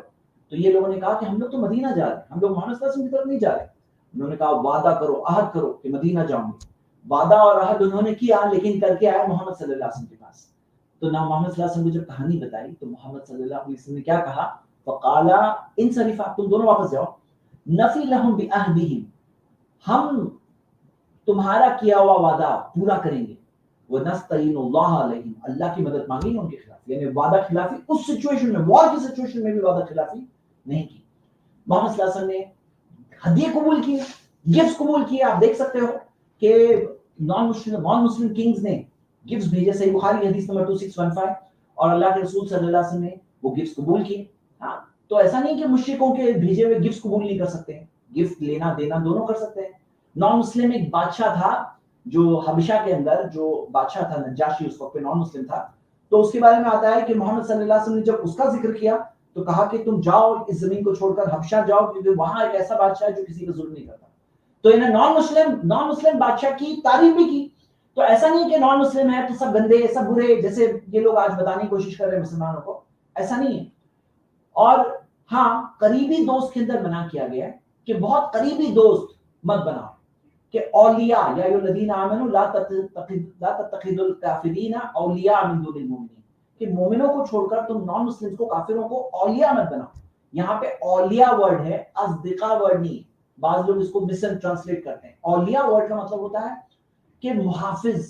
تو یہ لوگوں نے کہا کہ ہم لوگ تو مدینہ جا رہے ہیں، ہم لوگ محمد صلی اللہ علیہ وسلم کی طرف نہیں جا رہے. انہوں نے کہا وعدہ کرو، عہد کرو کہ مدینہ جاؤں گے. وعدہ اور عہد انہوں نے کیا، لیکن کر کے آئے محمد صلی اللہ علیہ وسلم کے پاس. تو نہ محمد صلی اللہ علیہ وسلم کو جب کہانی بتائی تو محمد صلی اللہ علیہ وسلم نے کیا کہا؟ فقال انصرفا، تم دونوں واپس جاؤ، نفی لہم بعہدہم، ہم تمہارا کیا ہوا وعدہ پورا کریں گے، وَنَسْتَعِينُ اللَّهَ عَلَيْهِمْ، اللہ کی مدد مانگیں گے ان کے خلاف. یعنی وعدہ خلافی اس سچویشن میں، وار کی سچویشن میں بھی وعدہ خلافی نہیں کی. محمد صلی اللہ علیہ وسلم نے ہدیے قبول کیے، گفٹس قبول کیے. آپ دیکھ سکتے ہو کہ نان مسلم کنگز نے گفٹس بھیجے. صحیح بخاری حدیث نمبر 2615، اور اللہ کے رسول صلی اللہ علیہ وسلم نے وہ گفٹس قبول کیے. ہاں، تو ایسا نہیں کہ مشرکوں کے بھیجے ہوئے گفٹس قبول نہیں کر سکتے ہیں، گفٹ لینا دینا دونوں کر سکتے ہیں. نان مسلم ایک بادشاہ تھا جو حبشہ کے اندر، جو بادشاہ تھا نجاشی، اس وقت پہ نان مسلم تھا. تو اس کے بارے میں آتا ہے کہ محمد صلی اللہ علیہ وسلم نے جب اس کا ذکر کیا تو کہا کہ تم جاؤ اس زمین کو چھوڑ کر حبشہ جاؤ، کیونکہ وہاں ایک ایسا بادشاہ ہے جو کسی کا ظلم نہیں کرتا. تو انہیں نان مسلم بادشاہ کی تعریف بھی کی. تو ایسا نہیں کہ نان مسلم ہے تو سب گندے، سب برے، جیسے یہ لوگ آج بتانے کی کوشش کر رہے ہیں مسلمانوں کو، ایسا نہیں ہے. اور ہاں، قریبی دوست کے اندر منع کیا گیا ہے کہ بہت قریبی دوست مت بناؤ، کہ اولیاء یا الذین آمنوا لا تتخذوا الکافرین اولیاء من دون المؤمنین، کہ مومنوں کو چھوڑ کر تم نان مسلمز کو، کافروں کو اولیاء مت بناؤ. یہاں پہ اولیاء ورڈ ہے، اصدقاء ورڈ نہیں. بعض لوگ اس کو مس ٹرانسلیٹ کرتے ہیں. اولیاء ورڈ کا مطلب ہوتا ہے کہ محافظ،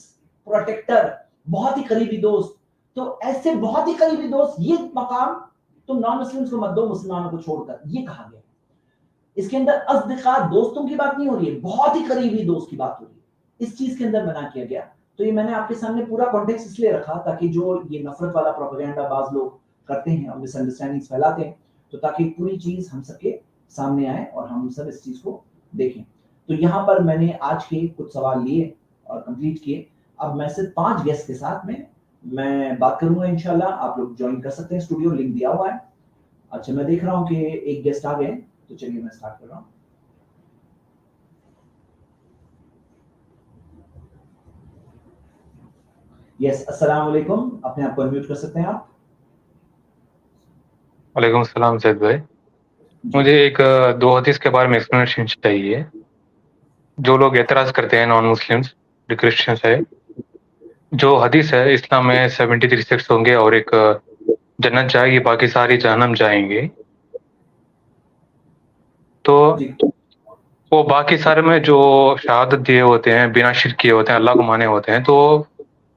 پروٹیکٹر، بہت ہی قریبی دوست. تو ایسے بہت ہی قریبی دوست، یہ مقام تم نان مسلمز کو مت دو مسلمانوں کو چھوڑ کر، یہ کہا گیا. اس کے اندر اصدقاء دوستوں کی بات نہیں ہو رہی ہے، بہت ہی قریبی دوست کی بات ہو رہی ہے. اس چیز کے اندر منع کیا گیا. تو یہ میں نے آپ کے سامنے پورا کانٹیکسٹ اس لیے رکھا تاکہ جو یہ نفرت والا پروپیگنڈا بعض لوگ کرتے ہیں اور مس انڈرسٹینڈنگز پھیلاتے ہیں، تو تاکہ پوری چیز ہم سب کے سامنے آئے اور ہم سب اس چیز کو دیکھیں. تو یہاں پر میں نے آج کے کچھ سوال لیے اور کمپلیٹ کیے. اب میں صرف 5 گیسٹ کے ساتھ میں بات کروں گا انشاءاللہ. آپ لوگ جوائن کر سکتے ہیں، اسٹوڈیو لنک دیا ہوا ہے. اچھا میں دیکھ رہا ہوں کہ ایک گیسٹ آ گئے، تو چلیے میں اسٹارٹ کر رہا ہوں. یس، السلام علیکم. اپنے آپ کو انمیوٹ کر سکتے ہیں آپ. وعلیکم السلام زید بھائی. مجھے ایک 2 حدیث کے بارے میں ایکسپلینیشن چاہیے. جو لوگ اعتراض کرتے ہیں نان مسلمس جو کرسچنس ہے، جو حدیث ہے اسلام میں 73 سیکٹس ہوں گے اور ایک جنت جائے گی، باقی ساری جہنم جائیں گے. تو وہ باقی سارے میں جو شہادت دیے ہوتے ہیں، بنا شرک کیے ہوتے ہیں، اللہ کو مانے ہوتے ہیں، تو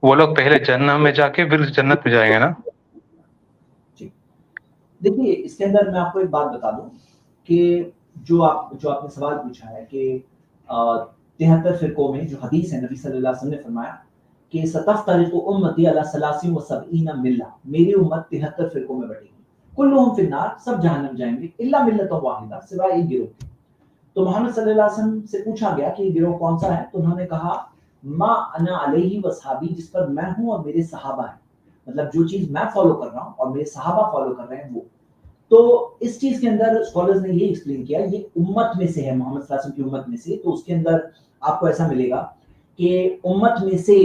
وہ لوگ پہلے جہنم میں جا کے پھر جنت میں جائیں گے نا؟ دیکھیے اس کے اندر میں آپ کو ایک بات بتا دوں کہ جو آپ نے سوال پوچھا ہے کہ 73 فرقوں میں جو حدیث ہے، نبی صلی اللہ علیہ وسلم نے فرمایا کہ ستفترق امتی علی 73 ملہ، میری امت 73 فرقوں میں بٹے گی، کلہم فی النار، سب جہنم جائیں گے، الا ملۃ واحدہ، سوائے ایک گروہ کے. تو محمد صلی اللہ علیہ وسلم سے پوچھا گیا کہ یہ گروہ کون سا ہے، تو انہوں نے کہا ما انا علیہ واصحابی، جس پر میں ہوں اور میرے صحابہ ہیں. مطلب جو چیز میں فالو کر رہا ہوں اور میرے صحابہ فالو کر رہے ہیں وہ. تو اس چیز کے اندر اسکالرز نے یہ ایکسپلین کیا، یہ امت میں سے ہے، محمد صلی اللہ علیہ وسلم کی امت میں سے. تو اس کے اندر آپ کو ایسا ملے گا کہ امت میں سے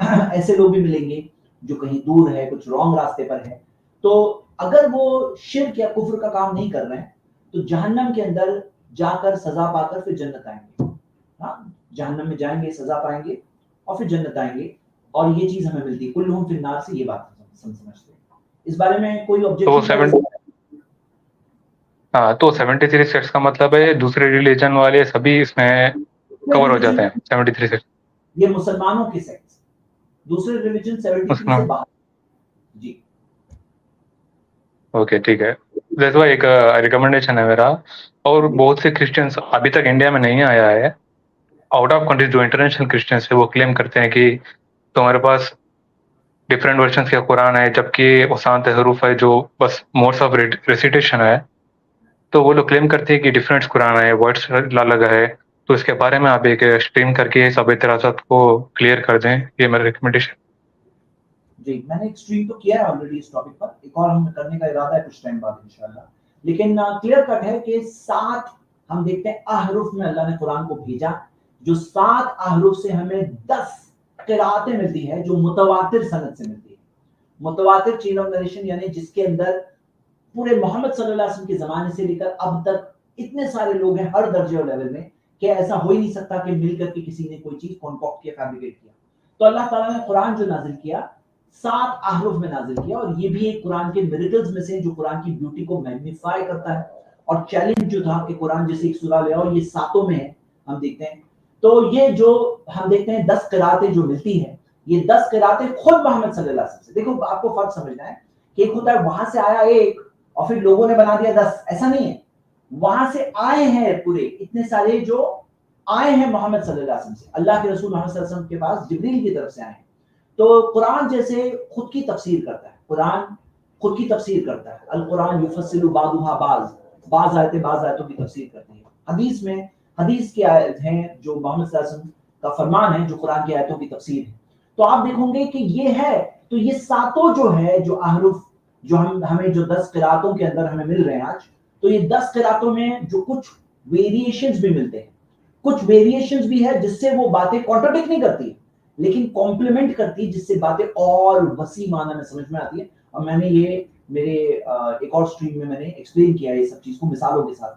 ایسے لوگ بھی ملیں گے جو کہیں دور ہے، کچھ رانگ راستے پر ہے. تو اگر وہ شرک یا کفر کا کام نہیں کر رہے ہیں تو جہنم کے اندر جا کر سزا پا کر پھر جنت آئیں گے. ہاں، جہنم میں جائیں گے، سزا پائیں گے اور پھر جنت آئیں گے. اور یہ چیز ہمیں ملتی ہے کلہم فی النار سے. یہ بات سمجھتے ہیں. اس بارے میں کوئی آبجیکشن؟ ہاں، تو 73 سیکٹس کا مطلب ہے دوسرے ریلیجن والے سبھی اس میں کور ہو جاتے ہیں. 73 سیکٹس یہ مسلمانوں کے سیکٹس، دوسرے ریلیجن 73 سے باہر. جی اوکے ٹھیک ہے. جیسے ایک ریکمنڈیشن ہے میرا، اور بہت سے کرسچنس ابھی تک انڈیا میں نہیں آیا ہے، آؤٹ آف کنٹری جو انٹرنیشنل کرسچنس ہے وہ کلیم کرتے ہیں کہ تمہارے پاس ڈفرینٹ ورژنس کا قرآن ہے، جبکہ وہ سانت حروف ہے جو بس موڈس آف ریسیٹیشن ہے. تو وہ لوگ کلیم کرتے ہیں کہ ڈفرینٹ قرآن ہے، ورڈس الگ ہے. تو اس کے بارے میں آپ ایک اسٹریم کر کے سب اعتراضات کو کلیئر کر دیں، یہ میرا ریکمنڈیشن. جی میں نے ایک اسٹریم تو کیا ہے آلریڈی اس ٹاپک پر، ایک اور ہم کرنے کا ارادہ ہے کچھ ٹائم بعد انشاءاللہ. لیکن کلیئر کٹ ہے کہ 7 ہم دیکھتے ہیں احرف میں اللہ نے قرآن کو بھیجا. جو 7 احرف سے ہمیں 10 قراتیں ملتی ہے جو متواتر سند سے ملتی ہے. متواتر چین آف نریشن یعنی جس کے اندر پورے محمد صلی اللہ علیہ وسلم کے زمانے سے لے کر اب تک اتنے سارے لوگ ہیں ہر درجے اور لیول میں کہ ایسا ہو ہی نہیں سکتا کہ مل کر کے کسی نے کوئی چیز کانکاکٹ کیا، فیبریکیٹ کیا. تو اللہ تعالیٰ نے قرآن جو نازل کیا 7 احرف میں نازل کیا، اور یہ بھی ایک قرآن کے میریکلز میں سے جو قرآن کی بیوٹی کو میگنیفائی کرتا ہے. اور چیلنج جو تھا کہ قرآن جیسے ایک سورہ لے آؤ، یہ 7 میں ہے ہم دیکھتے ہیں. تو یہ جو ہم دیکھتے ہیں 10 قراتیں جو ملتی ہیں، یہ 10 قراتیں خود محمد صلی اللہ علیہ وسلم سے. دیکھو آپ کو فرق سمجھنا ہے کہ ایک ہوتا ہے وہاں سے آیا ایک اور پھر لوگوں نے بنا دیا 10، ایسا نہیں ہے. وہاں سے آئے ہیں پورے اتنے سارے جو آئے ہیں محمد صلی اللہ علیہ وسلم سے. اللہ کے رسول محمد صلی اللہ علیہ وسلم کے پاس جبریل کی طرف سے آئے ہیں. تو قرآن جیسے خود کی تفسیر کرتا ہے، قرآن خود کی تفسیر کرتا ہے. القرآن یفصل بعضها بعض آیتیں بعض آیتوں کی تفسیر کرتی ہیں. حدیث کی آیت ہیں جو محمد صلی اللہ علیہ وسلم کا فرمان ہے جو قرآن کی آیتوں کی تفسیر ہے. تو آپ دیکھیں گے کہ یہ ہے. تو یہ 7 جو ہے جو احرف جو ہمیں جو 10 قراتوں کے اندر ہمیں مل رہے ہیں آج، تو یہ 10 قراتوں میں جو کچھ ویریشنز بھی ملتے ہیں، کچھ ویریشنز بھی ہے جس سے وہ باتیں کانٹرڈکٹ نہیں کرتی لیکن کمپلیمنٹ کرتی، جس سے باتیں اور وسیع معنی میں سمجھ میں آتی ہے. اور میں نے یہ میرے ایک اور سٹریم میں میں نے ایکسپلین کیا ہے یہ سب چیز کو مثالوں کے ساتھ.